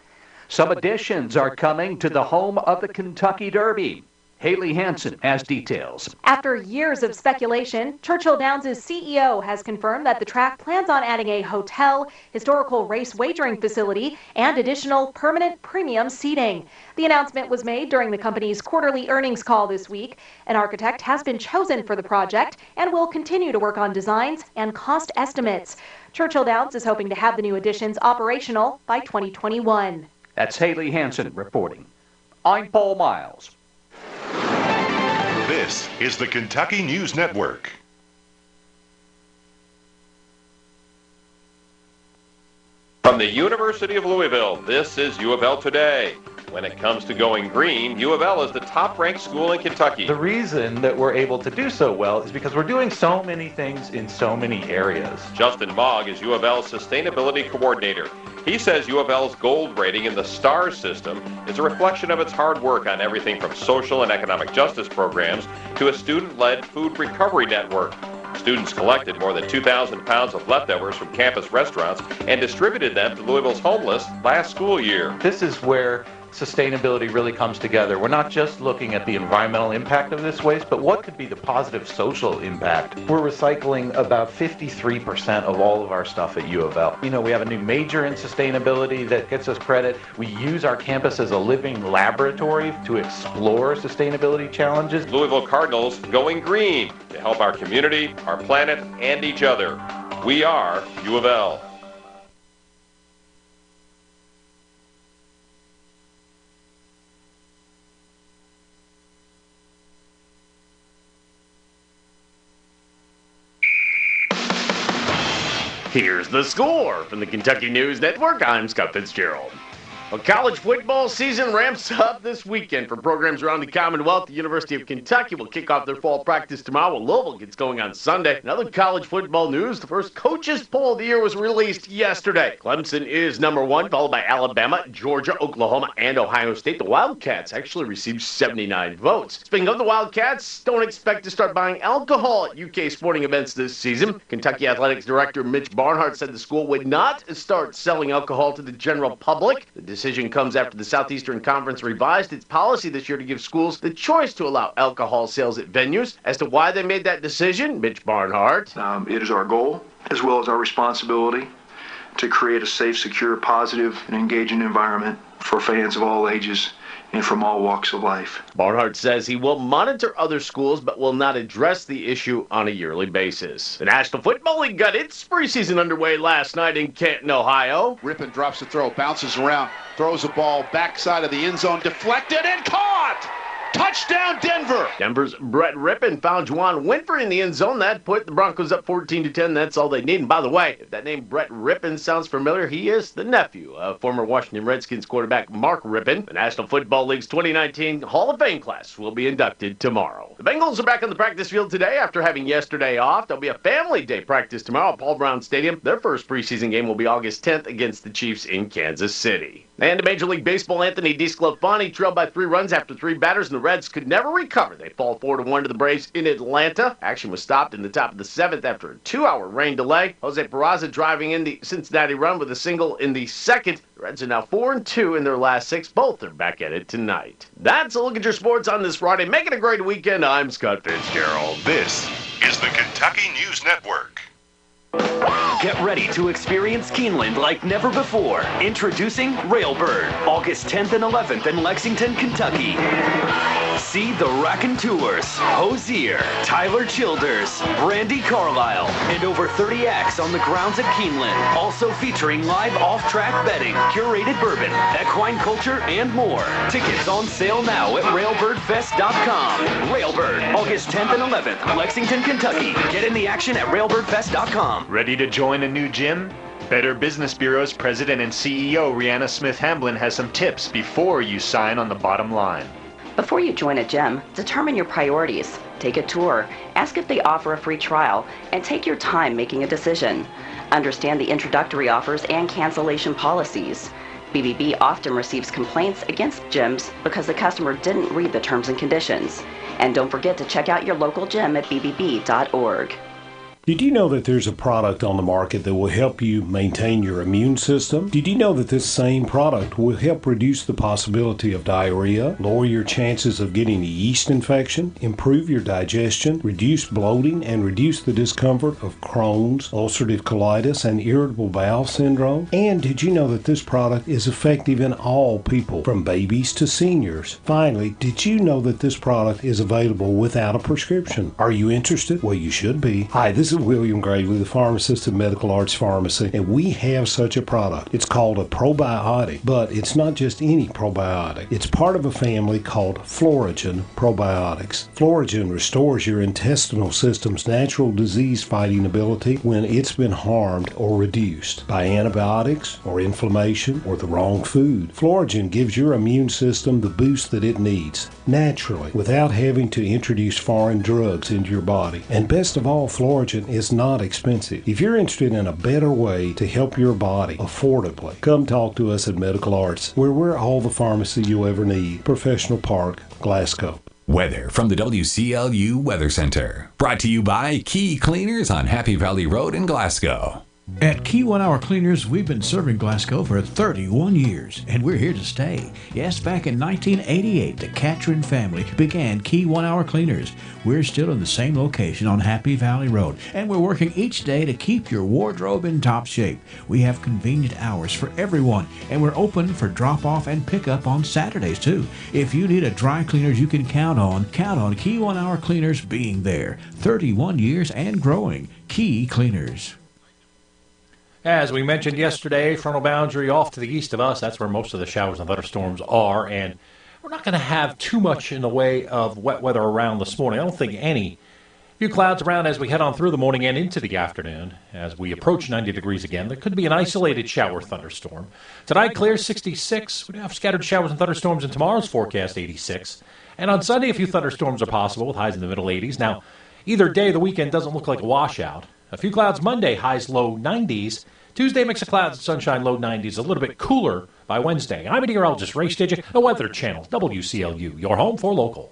Some additions are coming to the home of the Kentucky Derby. Haley Hansen has details. After years of speculation, Churchill Downs' CEO has confirmed that the track plans on adding a hotel, historical race wagering facility, and additional permanent premium seating. The announcement was made during the company's quarterly earnings call this week. An architect has been chosen for the project and will continue to work on designs and cost estimates. Churchill Downs is hoping to have the new additions operational by 2021. That's Haley Hansen reporting. I'm Paul Miles. This is the Kentucky News Network. From the University of Louisville, this is U of L Today. When it comes to going green, U of L is the top-ranked school in Kentucky. The reason that we're able to do so well is because we're doing so many things in so many areas. Justin Mogg is U of L's Sustainability Coordinator. He says U of L's gold rating in the STARS system is a reflection of its hard work on everything from social and economic justice programs to a student-led food recovery network. Students collected more than 2,000 pounds of leftovers from campus restaurants and distributed them to Louisville's homeless last school year. This is where sustainability really comes together. We're not just looking at the environmental impact of this waste, but what could be the positive social impact. We're recycling about 53% of all of our stuff at U of L. You know, we have a new major in sustainability that gets us credit. We use our campus as a living laboratory to explore sustainability challenges. Louisville Cardinals going green to help our community, our planet, and each other. We are U of L. Here's the score from the Kentucky News Network. I'm Scott Fitzgerald. Well, college football season ramps up this weekend for programs around the Commonwealth. The University of Kentucky will kick off their fall practice tomorrow, while Louisville gets going on Sunday. In other college football news, the first coaches poll of the year was released yesterday. Clemson is number 1, followed by Alabama, Georgia, Oklahoma, and Ohio State. The Wildcats actually received 79 votes. Speaking of the Wildcats, don't expect to start buying alcohol at UK sporting events this season. Kentucky Athletics Director Mitch Barnhart said the school would not start selling alcohol to the general public. The decision comes after the Southeastern Conference revised its policy this year to give schools the choice to allow alcohol sales at venues. As to why they made that decision, Mitch Barnhart. It is our goal, as well as our responsibility, to create a safe, secure, positive, and engaging environment for fans of all ages and from all walks of life. Barnhart says he will monitor other schools but will not address the issue on a yearly basis. The National Football League got its preseason underway last night in Canton, Ohio. Rippon drops the throw, bounces around, throws the ball backside of the end zone, deflected and caught! Touchdown, Denver! Denver's Brett Rippon found Juwan Winfrey in the end zone. That put the Broncos up 14-10. That's all they need. And by the way, if that name Brett Rippon sounds familiar, he is the nephew of former Washington Redskins quarterback Mark Rippon. The National Football League's 2019 Hall of Fame class will be inducted tomorrow. The Bengals are back on the practice field today after having yesterday off. There'll be a family day practice tomorrow at Paul Brown Stadium. Their first preseason game will be August 10th against the Chiefs in Kansas City. And to Major League Baseball, Anthony DeSclafani trailed by 3 runs after 3 batters, and the Reds could never recover. They fall 4-1 to the Braves in Atlanta. Action was stopped in the top of the 7th after a 2-hour rain delay. Jose Peraza driving in the Cincinnati run with a single in the 2nd. The Reds are now 4-2 in their last 6. Both are back at it tonight. That's a look at your sports on this Friday. Make it a great weekend. I'm Scott Fitzgerald. This is the Kentucky News Network. Get ready to experience Keeneland like never before. Introducing Railbird, August 10th and 11th in Lexington, Kentucky. See the Raconteurs, Hosier, Tyler Childers, Brandy Carlisle, and over 30 acts on the grounds at Keeneland. Also featuring live off-track betting, curated bourbon, equine culture, and more. Tickets on sale now at railbirdfest.com. Railbird, August 10th and 11th, Lexington, Kentucky. Get in the action at railbirdfest.com. Ready to join a new gym? Better Business Bureau's President and CEO Rihanna Smith Hamblin has some tips before you sign on the bottom line. Before you join a gym, determine your priorities. Take a tour, ask if they offer a free trial, and take your time making a decision. Understand the introductory offers and cancellation policies. BBB often receives complaints against gyms because the customer didn't read the terms and conditions. And don't forget to check out your local gym at bbb.org. Did you know that there's a product on the market that will help you maintain your immune system? Did you know that this same product will help reduce the possibility of diarrhea, lower your chances of getting a yeast infection, improve your digestion, reduce bloating, and reduce the discomfort of Crohn's, ulcerative colitis, and irritable bowel syndrome? And did you know that this product is effective in all people, from babies to seniors? Finally, did you know that this product is available without a prescription? Are you interested? Well, you should be. Hi, this is William Gravely, the pharmacist at Medical Arts Pharmacy, and we have such a product. It's called a probiotic, but it's not just any probiotic. It's part of a family called Floragen probiotics. Floragen restores your intestinal system's natural disease-fighting ability when it's been harmed or reduced by antibiotics or inflammation or the wrong food. Floragen gives your immune system the boost that it needs, naturally, without having to introduce foreign drugs into your body. And best of all, Floragen is not expensive. If you're interested in a better way to help your body affordably, come talk to us at Medical Arts, where we're all the pharmacy you'll ever need. Professional Park, Glasgow. Weather from the WCLU Weather Center. Brought to you by Key Cleaners on Happy Valley Road in Glasgow. At Key 1 Hour Cleaners, we've been serving Glasgow for 31 years, and we're here to stay. Yes, back in 1988, the Catron family began Key 1 Hour Cleaners. We're still in the same location on Happy Valley Road, and we're working each day to keep your wardrobe in top shape. We have convenient hours for everyone, and we're open for drop-off and pickup on Saturdays, too. If you need a dry cleaners you can count on Key 1 Hour Cleaners being there. 31 years and growing. Key Cleaners. As we mentioned yesterday, frontal boundary off to the east of us, that's where most of the showers and thunderstorms are, and we're not going to have too much in the way of wet weather around this morning. I don't think any. A few clouds around as we head on through the morning and into the afternoon. As we approach 90 degrees again, there could be an isolated shower thunderstorm. Tonight, clear 66. We have scattered showers and thunderstorms in tomorrow's forecast, 86. And on Sunday, a few thunderstorms are possible with highs in the middle 80s. Now, either day, the weekend doesn't look like a washout. A few clouds Monday, highs low 90s. Tuesday, mix of clouds and sunshine, low 90s. A little bit cooler by Wednesday. I'm meteorologist Ray Stidgick, the Weather Channel, WCLU, your home for local.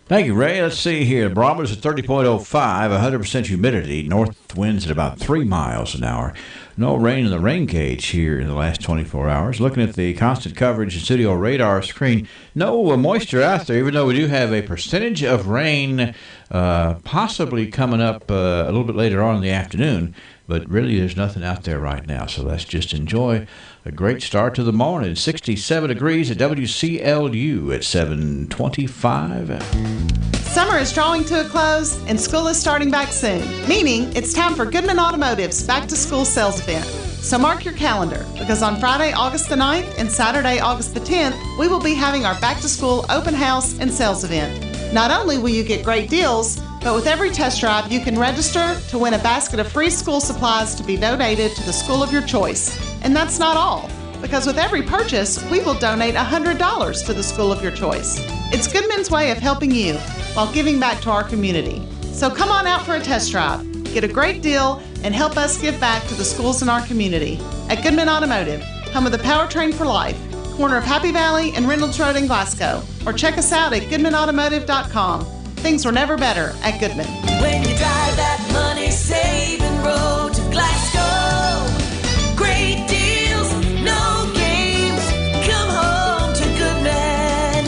Thank you, Ray. Let's see here. The barometer's at 30.05, 100% humidity. North winds at about 3 miles an hour. No rain in the rain gauge here in the last 24 hours. Looking at the constant coverage and studio radar screen, no moisture out there, even though we do have a percentage of rain possibly coming up a little bit later on in the afternoon. but really there's nothing out there right now. So let's just enjoy a great start to the morning. 67 degrees at WCLU at 7:25. Summer is drawing to a close and school is starting back soon, meaning it's time for Goodman Automotive's back-to-school sales event. So mark your calendar, because on Friday, August the 9th and Saturday, August the 10th, we will be having our back-to-school open house and sales event. Not only will you get great deals, but with every test drive, you can register to win a basket of free school supplies to be donated to the school of your choice. And that's not all, because with every purchase, we will donate $100 to the school of your choice. It's Goodman's way of helping you while giving back to our community. So come on out for a test drive, get a great deal, and help us give back to the schools in our community. At Goodman Automotive, home of the Powertrain for Life, corner of Happy Valley and Reynolds Road in Glasgow. Or check us out at GoodmanAutomotive.com. Things were never better at Goodman. When you drive that money-saving road to Glasgow, great deals, no games, come home to Goodman.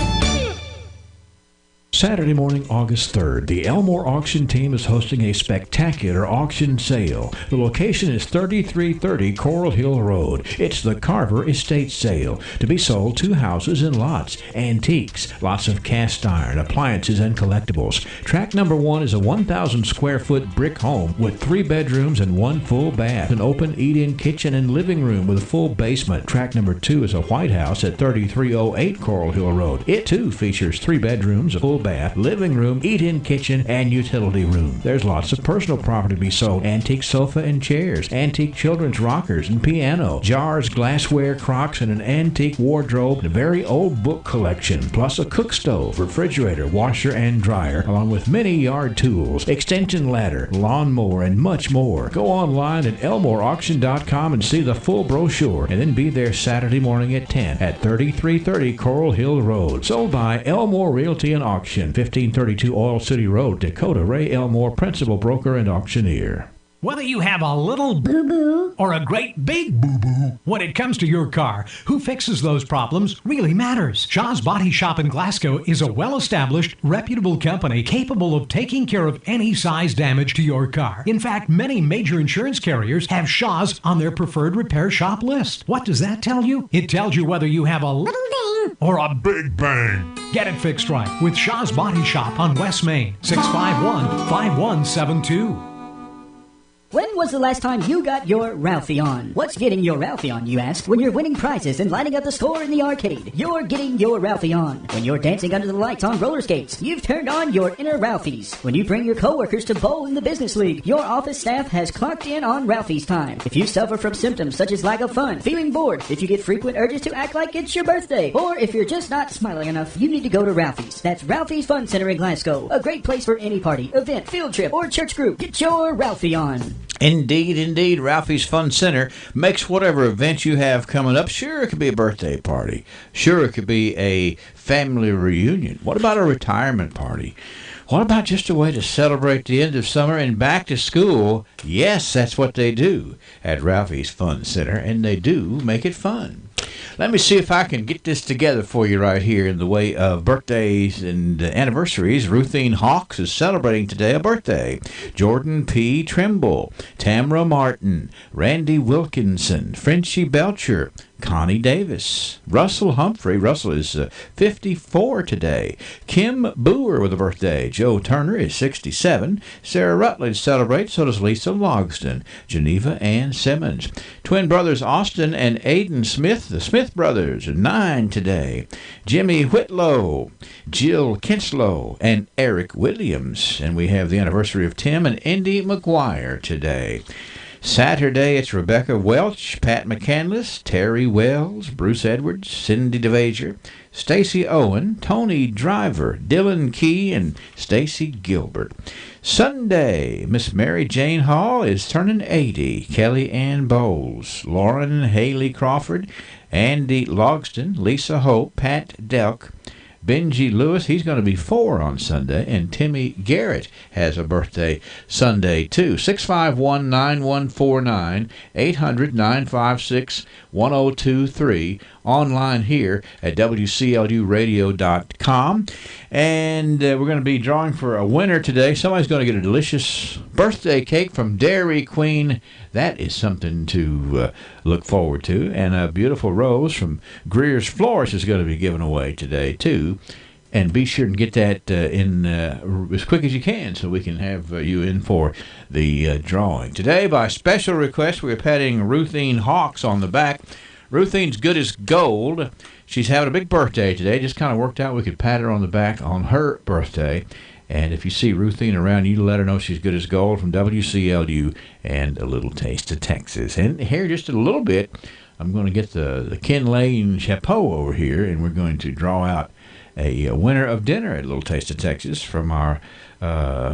Saturday morning, August 3rd, the Elmore Auction Team is hosting a spectacular auction sale. The location is 3330 Coral Hill Road. It's the Carver Estate Sale. To be sold, 2 houses and lots, antiques, lots of cast iron, appliances, and collectibles. Track number 1 is a 1,000 square foot brick home with 3 bedrooms and 1 full bath, an open eat-in kitchen and living room with a full basement. Track number 2 is a white house at 3308 Coral Hill Road. It too features 3 bedrooms, a full bath, living room, eat-in kitchen, and utility room. There's lots of personal property to be sold. Antique sofa and chairs, antique children's rockers and piano, jars, glassware, crocks, and an antique wardrobe, and a very old book collection, plus a cook stove, refrigerator, washer, and dryer, along with many yard tools, extension ladder, lawnmower, and much more. Go online at elmoreauction.com and see the full brochure, and then be there Saturday morning at 10 at 3330 Coral Hill Road. Sold by Elmore Realty and Auction, 1532 Oil City Road, Dakota. Ray Elmore, principal broker and auctioneer. Whether you have a little boo-boo or a great big boo-boo, when it comes to your car, who fixes those problems really matters. Shaw's Body Shop in Glasgow is a well-established, reputable company capable of taking care of any size damage to your car. In fact, many major insurance carriers have Shaw's on their preferred repair shop list. What does that tell you? It tells you whether you have a little bang or a big bang. Get it fixed right with Shaw's Body Shop on West Main, 651-5172. When was the last time you got your Ralphie on? What's getting your Ralphie on, you ask? When you're winning prizes and lighting up the store in the arcade, you're getting your Ralphie on. When you're dancing under the lights on roller skates, you've turned on your inner Ralphies. When you bring your coworkers to bowl in the business league, your office staff has clocked in on Ralphie's time. If you suffer from symptoms such as lack of fun, feeling bored, if you get frequent urges to act like it's your birthday, or if you're just not smiling enough, you need to go to Ralphie's. That's Ralphie's Fun Center in Glasgow. A great place for any party, event, field trip, or church group. Get your Ralphie on. Indeed, indeed. Ralphie's Fun Center makes whatever event you have coming up. Sure, it could be a birthday party. Sure, it could be a family reunion. What about a retirement party? What about just a way to celebrate the end of summer and back to school? Yes, that's what they do at Ralphie's Fun Center, and they do make it fun. Let me see if I can get this together for you right here in the way of birthdays and anniversaries. Ruthine Hawks is celebrating today a birthday. Jordan P. Trimble, Tamra Martin, Randy Wilkinson, Frenchie Belcher, Connie Davis, Russell Humphrey. Russell is 54 today. Kim Boer with a birthday. Joe Turner is 67. Sarah Rutledge celebrates. So does Lisa Logston. Geneva Ann Simmons. Twin brothers Austin and Aiden Smith, the Smith brothers, 9 today. Jimmy Whitlow, Jill Kinslow, and Eric Williams. And we have the anniversary of Tim and Indy McGuire today. Saturday, it's Rebecca Welch, Pat McCandless, Terry Wells, Bruce Edwards, Cindy DeVager, Stacy Owen, Tony Driver, Dylan Key, and Stacy Gilbert. Sunday, Miss Mary Jane Hall is turning 80. Kelly Ann Bowles, Lauren Haley Crawford, Andy Logston, Lisa Hope, Pat Delk, Benji Lewis, he's going to be 4 on Sunday. And Timmy Garrett has a birthday Sunday, too. 651-9149, 800-956-1023. Online here at WCLUradio.com. And we're going to be drawing for a winner today. Somebody's going to get a delicious birthday cake from Dairy Queen. That is something to look forward to. And a beautiful rose from Greer's Florist is going to be given away today, too. And be sure and get that in as quick as you can so we can have you in for the drawing. Today, by special request, we're patting Ruthine Hawks on the back. Ruthine's good as gold. She's having a big birthday today. Just kind of worked out we could pat her on the back on her birthday. And if you see Ruthine around, you let her know she's good as gold from WCLU and A Little Taste of Texas. And here, just a little bit, I'm going to get the Ken Lane Chapeau over here, and we're going to draw out a winner of dinner at A Little Taste of Texas from our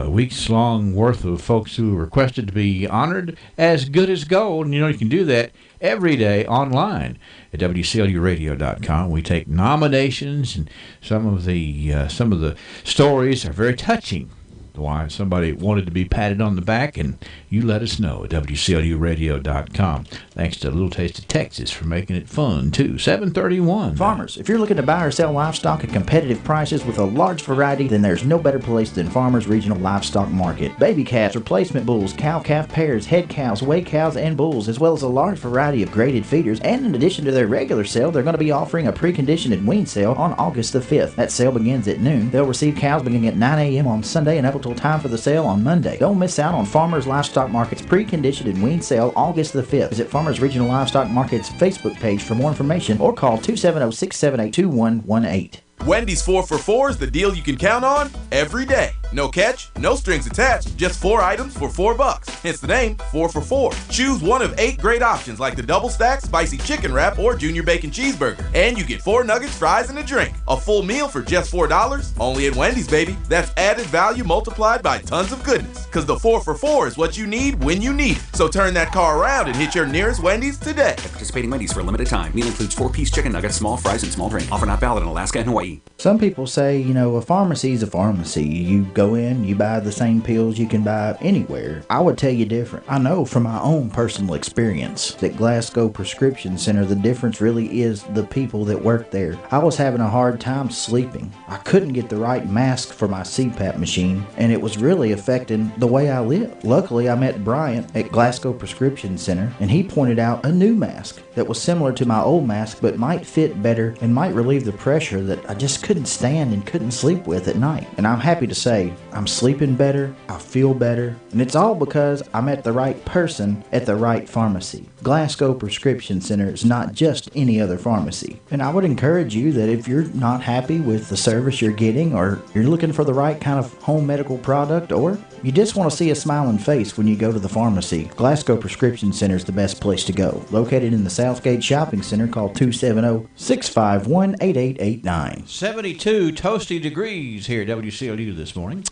weeks-long worth of folks who requested to be honored as good as gold. And you know you can do that every day online at WCLUradio.com. We take nominations, and some of the stories are very touching. Why somebody wanted to be patted on the back, and you let us know at WCLUradio.com. Thanks to A Little Taste of Texas for making it fun, too. 731. Farmers, if you're looking to buy or sell livestock at competitive prices with a large variety, then there's no better place than Farmers Regional Livestock Market. Baby calves, replacement bulls, cow-calf pairs, head cows, weigh cows, and bulls, as well as a large variety of graded feeders. And in addition to their regular sale, they're going to be offering a preconditioned and wean sale on August the 5th. That sale begins at noon. They'll receive cows beginning at 9 a.m. on Sunday and up until time for the sale on Monday. Don't miss out on Farmers Livestock Market's preconditioned and wean sale August the 5th. Visit Farmers Regional Livestock Market's Facebook page for more information or call 270-678-2118. Wendy's 4 for $4 is the deal you can count on every day. No catch, no strings attached, just 4 items for $4. Hence the name 4 for $4. Choose one of 8 great options like the double stack, spicy chicken wrap, or junior bacon cheeseburger. And you get 4 nuggets, fries, and a drink. A full meal for just $4? Only at Wendy's, baby. That's added value multiplied by tons of goodness. Cause the 4 for $4 is what you need when you need it. So turn that car around and hit your nearest Wendy's today. At participating Wendy's for a limited time. Meal includes 4-piece chicken nuggets, small fries, and small drink. Offer not valid in Alaska and Hawaii. Some people say, a pharmacy is a pharmacy. You go in, you buy the same pills you can buy anywhere. I would tell you different. I know from my own personal experience that Glasgow Prescription Center, the difference really is the people that work there. I was having a hard time sleeping. I couldn't get the right mask for my CPAP machine, and it was really affecting the way I lived. Luckily, I met Bryant at Glasgow Prescription Center, and he pointed out a new mask that was similar to my old mask but might fit better and might relieve the pressure that I just couldn't stand and couldn't sleep with at night. And I'm happy to say I'm sleeping better, I feel better, and it's all because I met the right person at the right pharmacy. Glasgow Prescription Center is not just any other pharmacy. And I would encourage you that if you're not happy with the service you're getting, or you're looking for the right kind of home medical product, or you just want to see a smiling face when you go to the pharmacy, Glasgow Prescription Center is the best place to go. Located in the Southgate Shopping Center, call 270-651-8889. 72 toasty degrees here at WCLU this morning.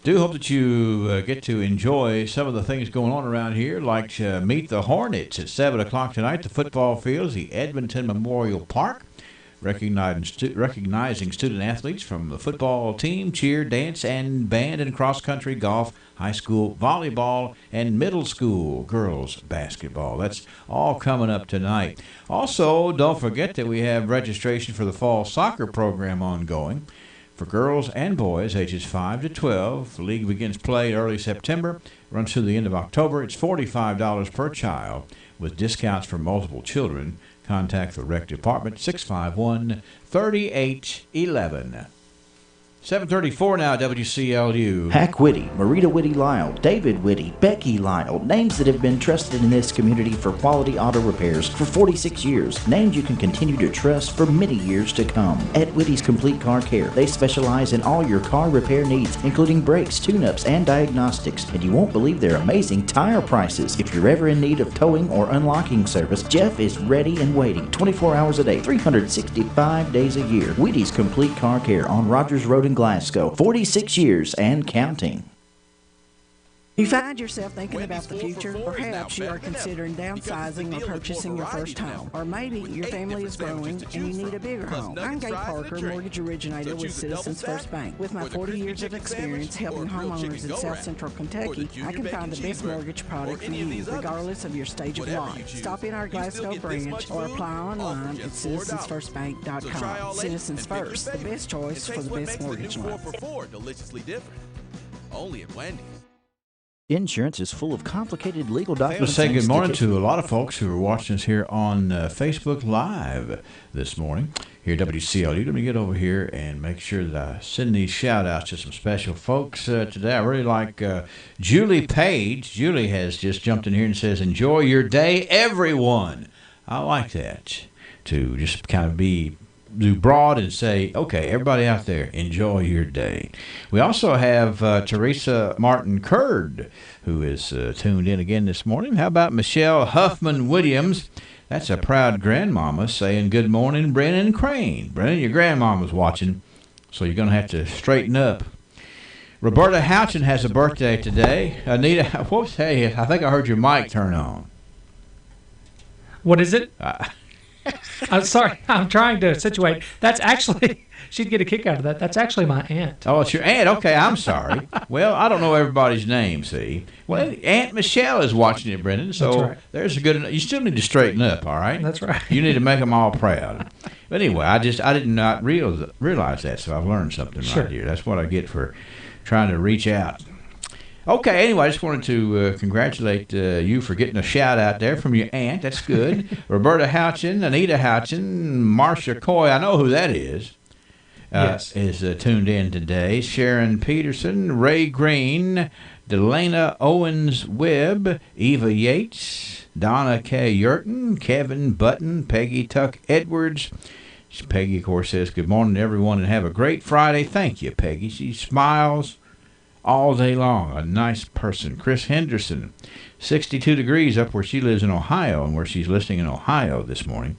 Do hope that you get to enjoy some of the things going on around here, like Meet the Hornets at 7 o'clock tonight. The football field is the Edmonton Memorial Park, recognizing student athletes from the football team, cheer, dance, and band, and cross-country, golf, high school volleyball, and middle school girls basketball. That's all coming up tonight. Also, don't forget that we have registration for the fall soccer program ongoing for girls and boys ages 5 to 12. The league begins play early September, runs through the end of October. It's $45 per child with discounts for multiple children. Contact the rec department, 651-3811. 734 now, WCLU. Hack Whitty, Marita Whitty Lyle, David Whitty, Becky Lyle, names that have been trusted in this community for quality auto repairs for 46 years. Names you can continue to trust for many years to come. At Whitty's Complete Car Care, they specialize in all your car repair needs, including brakes, tune-ups, and diagnostics. And you won't believe their amazing tire prices. If you're ever in need of towing or unlocking service, Jeff is ready and waiting 24 hours a day, 365 days a year. Whitty's Complete Car Care on Rogers Road in Glasgow, 46 years and counting. You find yourself thinking about the future? Perhaps you are considering downsizing or purchasing your first home. Or maybe your family is growing and you need a bigger home. I'm Gay Parker, mortgage originator with Citizens First Bank. With my 40 years of experience helping homeowners in South Central Kentucky, I can find the best mortgage product for you, regardless of your stage of life. Stop in our Glasgow branch or apply online at citizensfirstbank.com. Citizens First, the best choice for the best mortgage loan. Deliciously different. Only at Wendy's. Insurance is full of complicated legal documents. Let's say good morning to a lot of folks who are watching us here on Facebook Live this morning here at WCLU. Let me get over here and make sure that I send these shout-outs to some special folks today. I really like Julie Page. Julie has just jumped in here and says, "Enjoy your day, everyone." I like that, to just kind of do broad and say, okay, everybody out there, enjoy your day. We also have Teresa Martin Curd, who is tuned in again this morning. How about Michelle Huffman Williams? That's a proud grandmama saying, "Good morning, Brennan Crane." Brennan, your grandmama's watching, so you're going to have to straighten up. Roberta Houchin has a birthday today. Anita, hey, I think I heard your mic turn on. What is it? I'm sorry. I'm trying to situate. That's actually, she'd get a kick out of that. That's actually my aunt. Oh, it's your aunt. Okay, I'm sorry. Well, I don't know everybody's name, see. Well, Aunt Michelle is watching it, Brendan, so That's right. There's a good, you still need to straighten up, all right? That's right. You need to make them all proud. But anyway, I did not realize that, so I've learned something right here. That's what I get for trying to reach out. Okay, anyway, I just wanted to congratulate you for getting a shout out there from your aunt. That's good. Roberta Houchin, Anita Houchin, Marcia Coy, I know who that is. Yes. Is tuned in today. Sharon Peterson, Ray Green, Delana Owens-Webb, Eva Yates, Donna K. Yurton, Kevin Button, Peggy Tuck Edwards. Peggy, of course, says, "Good morning to everyone and have a great Friday." Thank you, Peggy. She smiles all day long. A nice person. Chris Henderson, 62 degrees up where she lives in Ohio and where she's listening in Ohio this morning.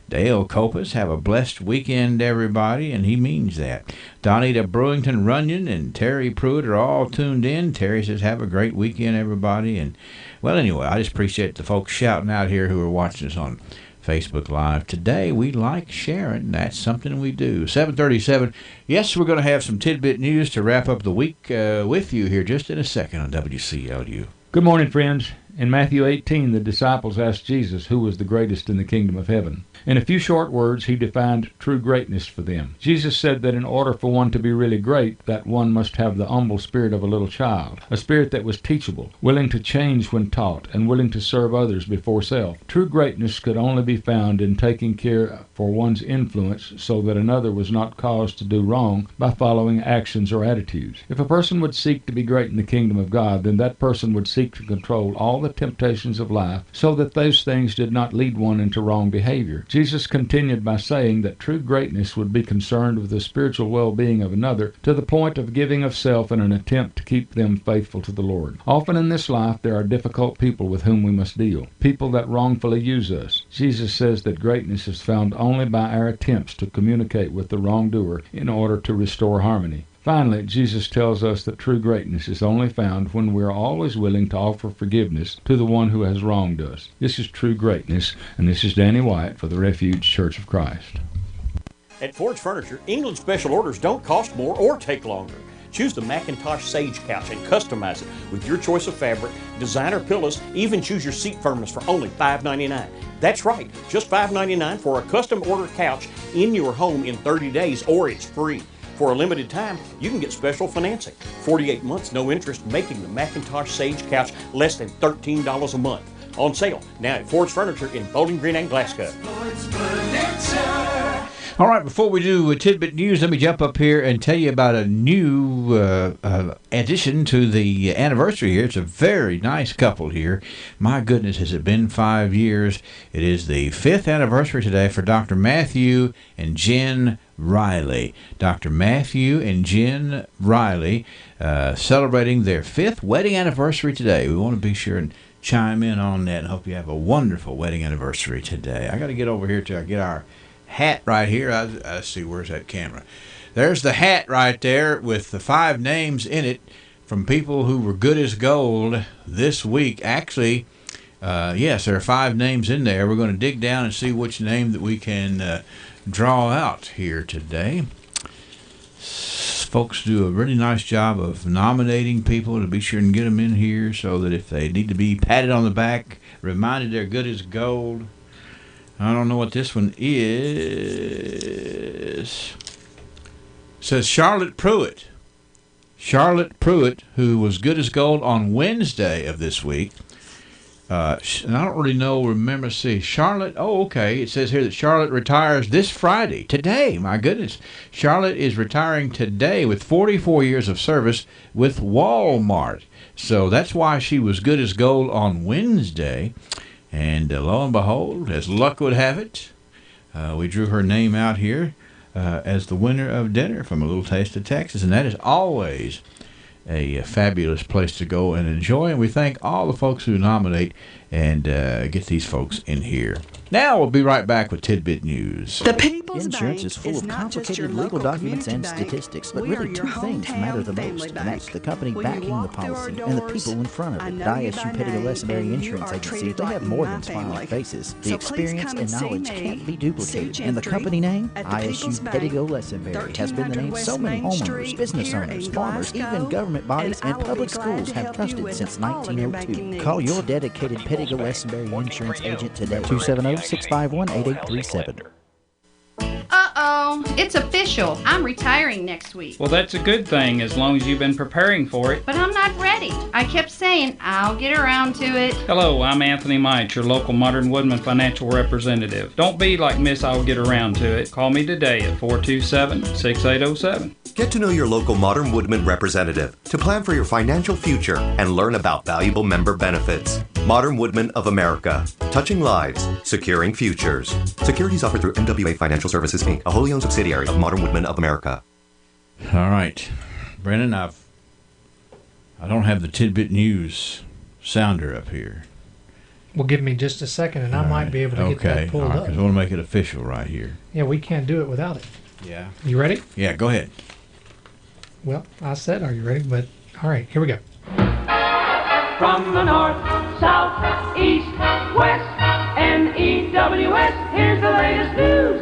Dale Copas, have a blessed weekend, everybody, and he means that. Donita Brewington Runyon and Terry Pruitt are all tuned in. Terry says, have a great weekend, everybody. And, well, anyway, I just appreciate the folks shouting out here who are watching us on Facebook Live. Today, we like sharing. That's something we do. 7:37. Yes, we're going to have some tidbit news to wrap up the week with you here just in a second on WCLU. Good morning, friends. In Matthew 18, the disciples asked Jesus who was the greatest in the kingdom of heaven. In a few short words, he defined true greatness for them. Jesus said that in order for one to be really great, that one must have the humble spirit of a little child, a spirit that was teachable, willing to change when taught, and willing to serve others before self. True greatness could only be found in taking care for one's influence so that another was not caused to do wrong by following actions or attitudes. If a person would seek to be great in the kingdom of God, then that person would seek to control all the temptations of life so that those things did not lead one into wrong behavior. Jesus continued by saying that true greatness would be concerned with the spiritual well-being of another to the point of giving of self in an attempt to keep them faithful to the Lord. Often in this life there are difficult people with whom we must deal, people that wrongfully use us. Jesus says that greatness is found only by our attempts to communicate with the wrongdoer in order to restore harmony. Finally, Jesus tells us that true greatness is only found when we are always willing to offer forgiveness to the one who has wronged us. This is true greatness, and this is Danny White for the Refuge Church of Christ. At Ford's Furniture, England special orders don't cost more or take longer. Choose the Macintosh Sage Couch and customize it with your choice of fabric, designer pillows, even choose your seat firmness for only $5.99. That's right, just $5.99 for a custom order couch in your home in 30 days, or it's free. For a limited time, you can get special financing. 48 months, no interest, making the Macintosh Sage Couch less than $13 a month. On sale now at Ford's Furniture in Bowling Green and Glasgow. All right, before we do tidbit news, let me jump up here and tell you about a new addition to the anniversary here. It's a very nice couple here. My goodness, has it been 5 years? It is the 5th anniversary today for Dr. Matthew and Jen Riley. Dr. Matthew and Jen Riley celebrating their 5th wedding anniversary today. We want to be sure and chime in on that and hope you have a wonderful wedding anniversary today. I got to get over here till I get our hat right here. Let's see, where's that camera? There's the hat right there with the 5 names in it from people who were good as gold this week. Actually, yes, there are 5 names in there. We're going to dig down and see which name that we can draw out here today. Folks do a really nice job of nominating people to be sure and get them in here so that if they need to be patted on the back, reminded they're good as gold. I don't know what this one is. It says Charlotte Pruitt. Charlotte Pruitt, who was good as gold on Wednesday of this week. And I don't really remember, Charlotte, okay, it says here that Charlotte retires this Friday, today, my goodness. Charlotte is retiring today with 44 years of service with Walmart. So that's why she was good as gold on Wednesday. And lo and behold, as luck would have it, we drew her name out here as the winner of dinner from A Little Taste of Texas. And that is always a fabulous place to go and enjoy, and we thank all the folks who nominate and get these folks in here. Now we'll be right back with Tidbit News. The People's Insurance Bank is full is of not just your complicated legal local documents and community bank. statistics, but We are really your 2 things matter the hometown most, family and that's bank. the company When you backing the walk through our policy and the doors, people in front of I it. know At you ISU by Pettigo name, Lessenberry and you Insurance are Agency, treated they like have more my than smiling family. faces. The So please experience come and and see knowledge me, can't be Sue duplicated, and the Gentry, company name, at the People's ISU Bank, Pettigo Lessenberry, has been the 1300 name West so many Main homeowners, Street business here owners, in farmers, Glasgow, even government bodies, and I and will be public glad schools to have help you trusted with since all of your banking 1902. needs. Call your dedicated Pettigo Lessenberry insurance agent today, 270-651-8837. Uh-oh, it's official. I'm retiring next week. Well, that's a good thing as long as you've been preparing for it. But I'm not ready. I kept saying I'll get around to it. Hello, I'm Anthony Mite, your local Modern Woodman financial representative. Don't be like Miss I'll get around to it. Call me today at 427-6807. Get to know your local Modern Woodman representative to plan for your financial future and learn about valuable member benefits. Modern Woodman of America. Touching lives, securing futures. Securities offered through MWA Financial Services, Inc., a wholly owned subsidiary of Modern Woodman of America. All right. Brennan, I don't have the Tidbit News sounder up here. Well, give me just a second, and I might be able to get that pulled up. Because I want to make it official right here. Yeah, we can't do it without it. Yeah. You ready? Yeah, go ahead. Well, I said, are you ready? But, all right, here we go. From the north, south, east, west, NEWS, here's the latest news.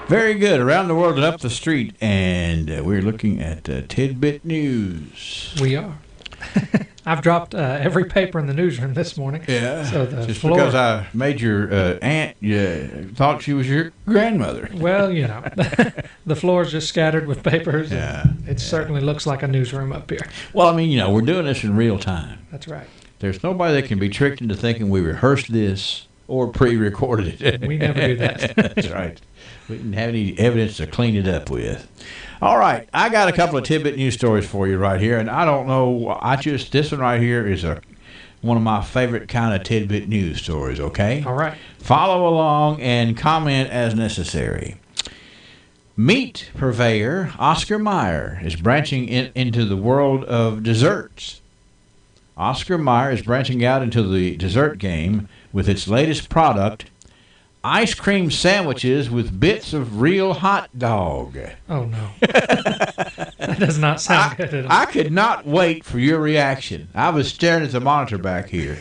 Very good. Around the world and up the street. And we're looking at Tidbit News. We are. I've dropped every paper in the newsroom this morning. Yeah. So the just floor, because I made your aunt thought she was your grandmother. Well, you know, the floor is just scattered with papers. Yeah. It certainly looks like a newsroom up here. Well, I mean, you know, we're doing this in real time. That's right. There's nobody that can be tricked into thinking we rehearsed this or pre-recorded it. We never do that. That's right. We didn't have any evidence to clean it up with. All right, I got a couple of tidbit news stories for you right here, and I don't know, this one right here is one of my favorite kind of tidbit news stories, okay? All right. Follow along and comment as necessary. Meat purveyor Oscar Mayer is branching into the world of desserts. Oscar Mayer is branching out into the dessert game with its latest product, ice cream sandwiches with bits of real hot dog. Oh, no. That does not sound good at all. I could not wait for your reaction. I was staring at the monitor back here.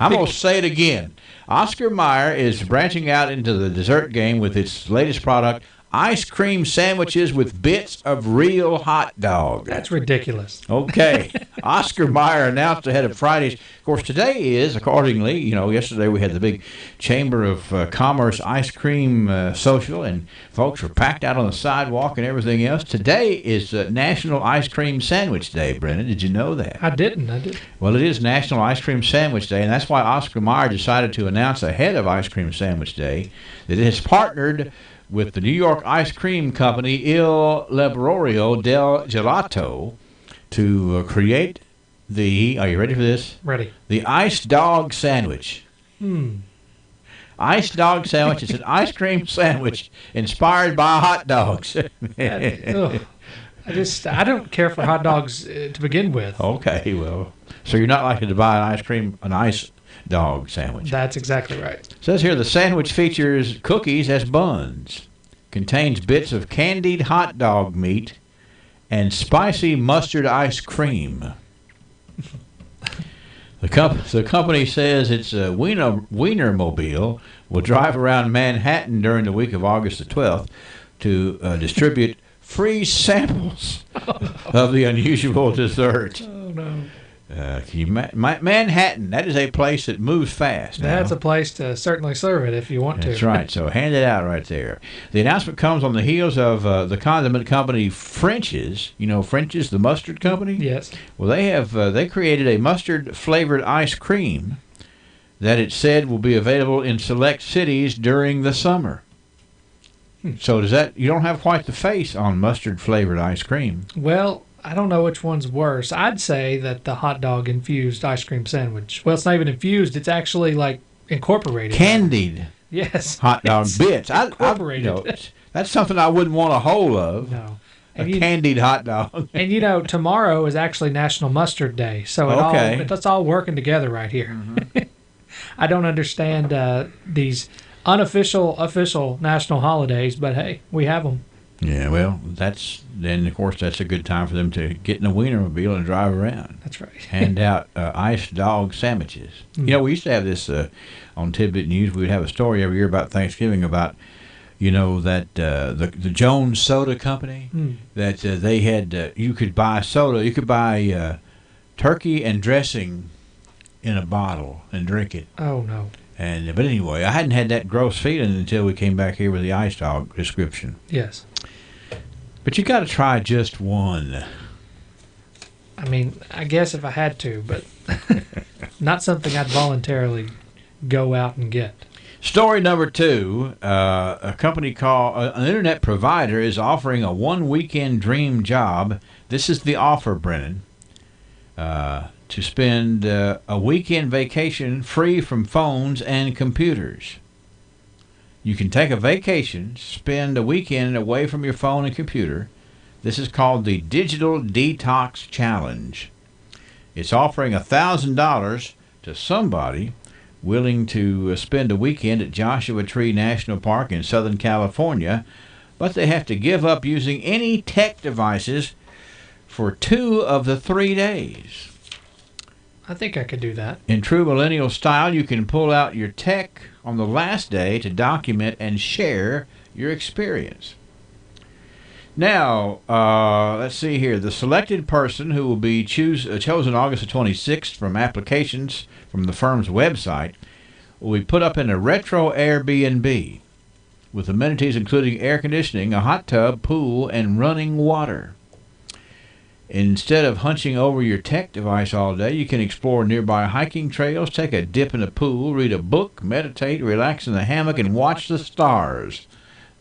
I'm going to say it again. Oscar Mayer is branching out into the dessert game with its latest product, ice cream sandwiches with bits of real hot dog. That's ridiculous. Okay. Oscar Mayer announced ahead of Friday's. Of course, today is, accordingly, yesterday we had the big Chamber of Commerce ice cream social, and folks were packed out on the sidewalk and everything else. Today is National Ice Cream Sandwich Day, Brennan. Did you know that? I didn't. Well, it is National Ice Cream Sandwich Day, and that's why Oscar Mayer decided to announce ahead of Ice Cream Sandwich Day that it has partnered with the New York ice cream company Il Laboratorio del Gelato to create are you ready for this? Ready. The Ice Dog Sandwich. Ice Dog Sandwich is an ice cream sandwich inspired by hot dogs. I don't care for hot dogs to begin with. Okay, well, so you're not likely to buy an ice dog sandwich. That's exactly right. It says here the sandwich features cookies as buns, contains bits of candied hot dog meat, and spicy mustard ice cream. The company says its Wienermobile will drive around Manhattan during the week of August the 12th to distribute free samples of the unusual dessert. Oh, no. Manhattan, that is a place that moves fast. That's a place to certainly serve it if you want to. That's right. So hand it out right there. The announcement comes on the heels of the condiment company French's. You know French's, the mustard company? Yes. Well, they created a mustard-flavored ice cream that it said will be available in select cities during the summer. So you don't have quite the face on mustard-flavored ice cream. Well, I don't know which one's worse. I'd say that the hot dog infused ice cream sandwich. Well, it's not even infused. It's actually like incorporated. Candied. Yes. Hot dog bits. Incorporated. That's something I wouldn't want a whole of. No. Candied hot dog. And tomorrow is actually National Mustard Day. So it's all working together right here. Mm-hmm. I don't understand these official national holidays, but hey, we have them. Yeah, well, of course, that's a good time for them to get in a Wienermobile and drive around. That's right. Hand out iced dog sandwiches. Mm. We used to have this on Tidbit News. We would have a story every year about Thanksgiving about, that the Jones Soda Company, that they had, you could buy soda, you could buy turkey and dressing in a bottle and drink it. Oh, no. But anyway, I hadn't had that gross feeling until we came back here with the iced dog description. Yes. But you got to try just one. I mean, I guess if I had to, but not something I'd voluntarily go out and get. Story number 2, a company called an internet provider is offering a one-weekend dream job. This is the offer, Brennan, to spend a weekend vacation free from phones and computers. You can take a vacation, spend a weekend away from your phone and computer. This is called the Digital Detox Challenge. It's offering $1,000 to somebody willing to spend a weekend at Joshua Tree National Park in Southern California, but they have to give up using any tech devices for 2 of the 3 days. I think I could do that. In true millennial style, you can pull out your tech on the last day to document and share your experience. Now, let's see here. The selected person who will be chosen August the 26th from applications from the firm's website will be put up in a retro Airbnb with amenities including air conditioning, a hot tub, pool, and running water. Instead of hunching over your tech device all day, you can explore nearby hiking trails, take a dip in a pool, read a book, meditate, relax in the hammock, and watch the stars,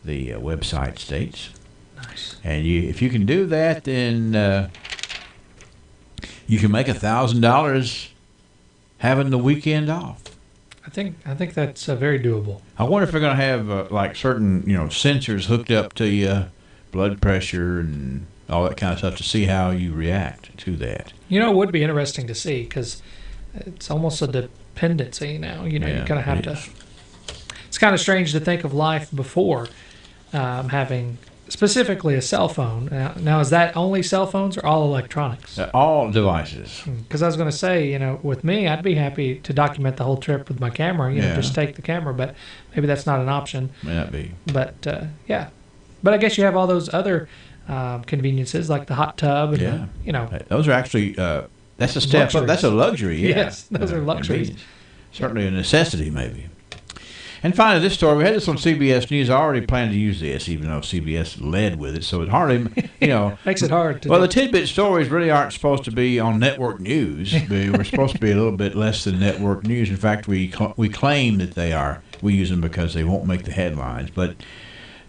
the website states. Nice. And if you can do that, then you can make $1,000 having the weekend off. I think that's very doable. I wonder if they're going to have like certain sensors hooked up to you, blood pressure and all that kind of stuff to see how you react to that. It would be interesting to see because it's almost a dependency now. You kind of have to. It's kind of strange to think of life before having specifically a cell phone. Now, is that only cell phones or all electronics? All devices. Because I was going to say, with me, I'd be happy to document the whole trip with my camera. Just take the camera, but maybe that's not an option. May not be. But yeah, but I guess you have all those other conveniences like the hot tub and those are actually that's a step up. That's a luxury. Yes, those are luxuries. Certainly a necessity, maybe. And finally, this story, we had this on CBS News. I already planned to use this, even though CBS led with it, so it hardly, makes it hard to the tidbit stories really aren't supposed to be on network news. We're supposed to be a little bit less than network news. In fact, we claim that they are. We use them because they won't make the headlines. But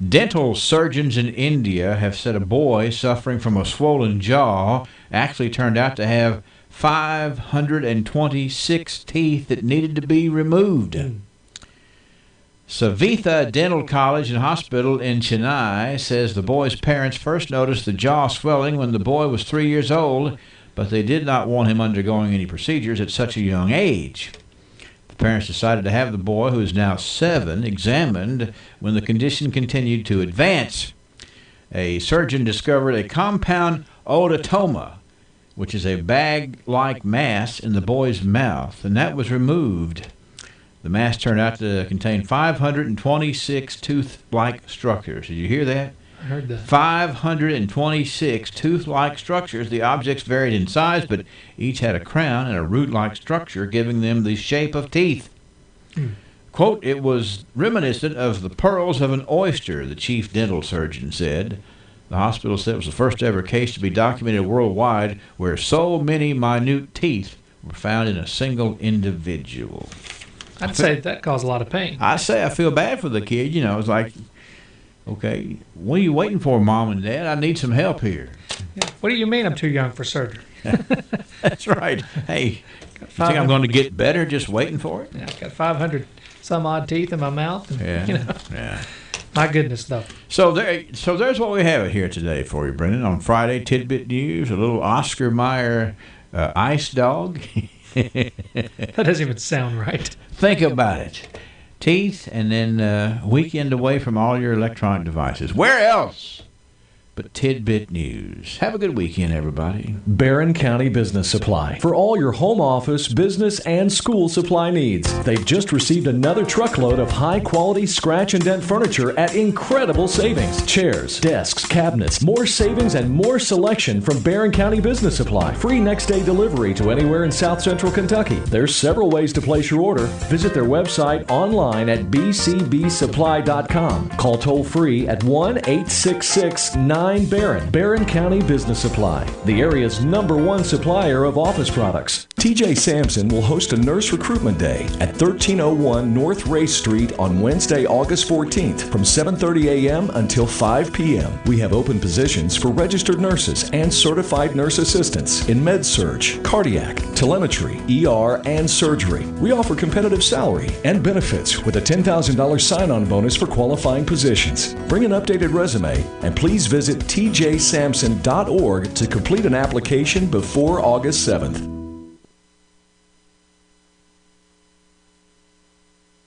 dental surgeons in India have said a boy suffering from a swollen jaw actually turned out to have 526 teeth that needed to be removed. Savitha Dental College and Hospital in Chennai says the boy's parents first noticed the jaw swelling when the boy was 3 years old, but they did not want him undergoing any procedures at such a young age. The parents decided to have the boy, who is now 7, examined when the condition continued to advance. a surgeon discovered a compound odontoma, which is a bag-like mass in the boy's mouth, and that was removed. The mass turned out to contain 526 tooth-like structures. Did you hear that? I heard that. 526 tooth-like structures. The objects varied in size, but each had a crown and a root-like structure, giving them the shape of teeth. Quote, it was reminiscent of the pearls of an oyster, the chief dental surgeon said. The hospital said it was the first ever case to be documented worldwide where so many minute teeth were found in a single individual. I'd say that caused a lot of pain. I say I feel bad for the kid. You know, it's like, okay, what are you waiting for, Mom and Dad? I need some help here. Yeah. What do you mean I'm too young for surgery? That's right. Hey, you think I'm going to get better just waiting for it? Yeah, I've got 500 some odd teeth in my mouth. And, Yeah, you know, yeah. my goodness, though. So there's what we have here today for you, Brendan. On Friday, Tidbit News, a little Oscar Mayer ice dog. That doesn't even sound right. Think about it. Teeth, and then weekend away from all your electronic devices. Where else but Tidbit News? Have a good weekend, everybody. Barron County Business Supply. For all your home office, business, and school supply needs. They've just received another truckload of high-quality scratch and dent furniture at incredible savings. Chairs, desks, cabinets, more savings and more selection from Barron County Business Supply. Free next-day delivery to anywhere in South Central Kentucky. There's several ways to place your order. Visit their website online at bcbsupply.com. Call toll-free at 1-866-9 Barron County Business Supply, the area's #1 supplier of office products. TJ Sampson will host a nurse recruitment day at 1301 North Race Street on Wednesday, August 14th from 7:30 a.m. until 5 p.m. We have open positions for registered nurses and certified nurse assistants in med-surg, cardiac, telemetry, ER, and surgery. We offer competitive salary and benefits with a $10,000 sign-on bonus for qualifying positions. Bring an updated resume and please visit tjsampson.org to complete an application before August 7th.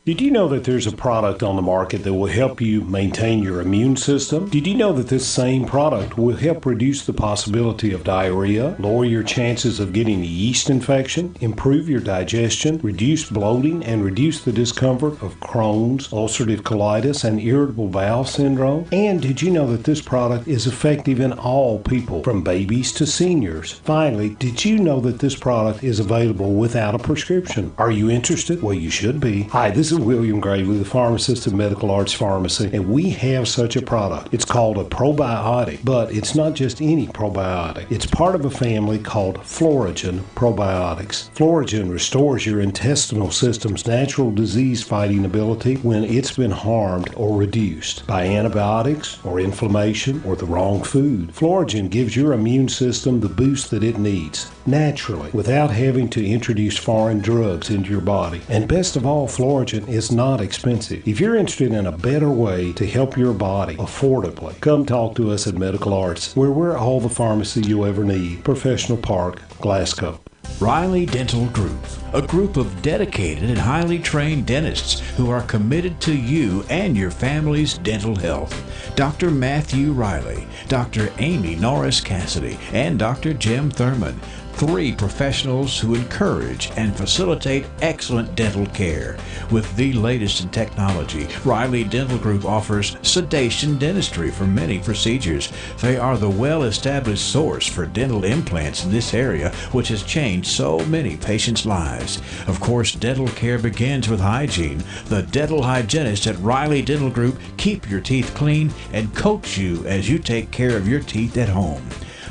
Did you know that there's a product on the market that will help you maintain your immune system? Did you know that this same product will help reduce the possibility of diarrhea, lower your chances of getting a yeast infection, improve your digestion, reduce bloating, and reduce the discomfort of Crohn's, ulcerative colitis, and irritable bowel syndrome? And did you know that this product is effective in all people, from babies to seniors? Finally, did you know that this product is available without a prescription? Are you interested? Well, you should be. Hi, this is William Gravely, the pharmacist of Medical Arts Pharmacy, and we have such a product. It's called a probiotic, but it's not just any probiotic. It's part of a family called Floragen Probiotics. Floragen restores your intestinal system's natural disease-fighting ability when it's been harmed or reduced by antibiotics or inflammation or the wrong food. Floragen gives your immune system the boost that it needs, naturally, without having to introduce foreign drugs into your body. And best of all, Floragen is not expensive. If you're interested in a better way to help your body affordably, come talk to us at Medical Arts, where we're all the pharmacy you'll ever need. Professional Park, Glasgow. Riley Dental Group, a group of dedicated and highly trained dentists who are committed to you and your family's dental health. Dr. Matthew Riley, Dr. Amy Norris Cassidy, and Dr. Jim Thurman. 3 professionals who encourage and facilitate excellent dental care. With the latest in technology, Riley Dental Group offers sedation dentistry for many procedures. They are the well-established source for dental implants in this area, which has changed so many patients' lives. Of course, dental care begins with hygiene. The dental hygienists at Riley Dental Group keep your teeth clean and coach you as you take care of your teeth at home.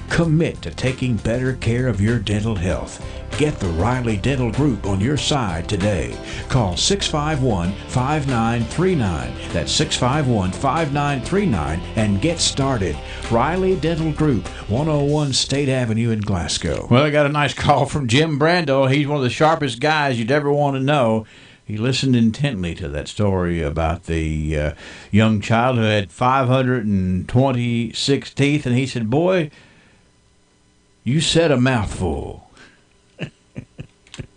Commit to taking better care of your dental health. Get the Riley Dental Group on your side today. Call 651-5939. That's 651-5939 and get started. Riley Dental Group, 101 State Avenue in Glasgow. Well, I got a nice call from Jim Brando. He's one of the sharpest guys you'd ever want to know. He listened intently to that story about the young child who had 526 teeth, and he said, "Boy, you said a mouthful."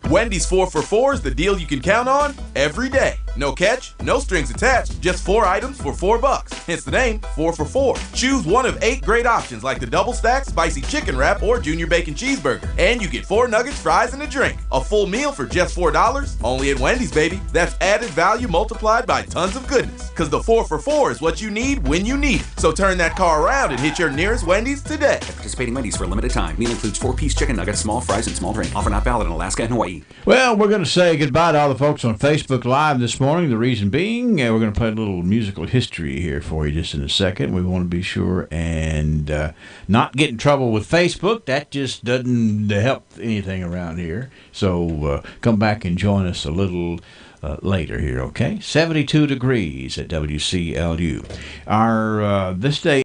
Wendy's 4 for $4 is the deal you can count on every day. No catch, no strings attached, just 4 items for $4. Hence the name 4 for $4. Choose one of 8 great options like the double stack, spicy chicken wrap, or junior bacon cheeseburger. And you get 4 nuggets, fries, and a drink. A full meal for just $4? Only at Wendy's, baby. That's added value multiplied by tons of goodness. Cause the 4 for $4 is what you need when you need it. So turn that car around and hit your nearest Wendy's today. At participating Wendy's for a limited time. Meal includes 4-piece chicken nuggets, small fries, and small drink. Offer not valid in Alaska and Hawaii. Well, we're going to say goodbye to all the folks on Facebook Live this morning. The reason being, we're going to play a little musical history here for you just in a second. We want to be sure and not get in trouble with Facebook. That just doesn't help anything around here. So come back and join us a little later here, okay? 72 degrees at WCLU. Our this day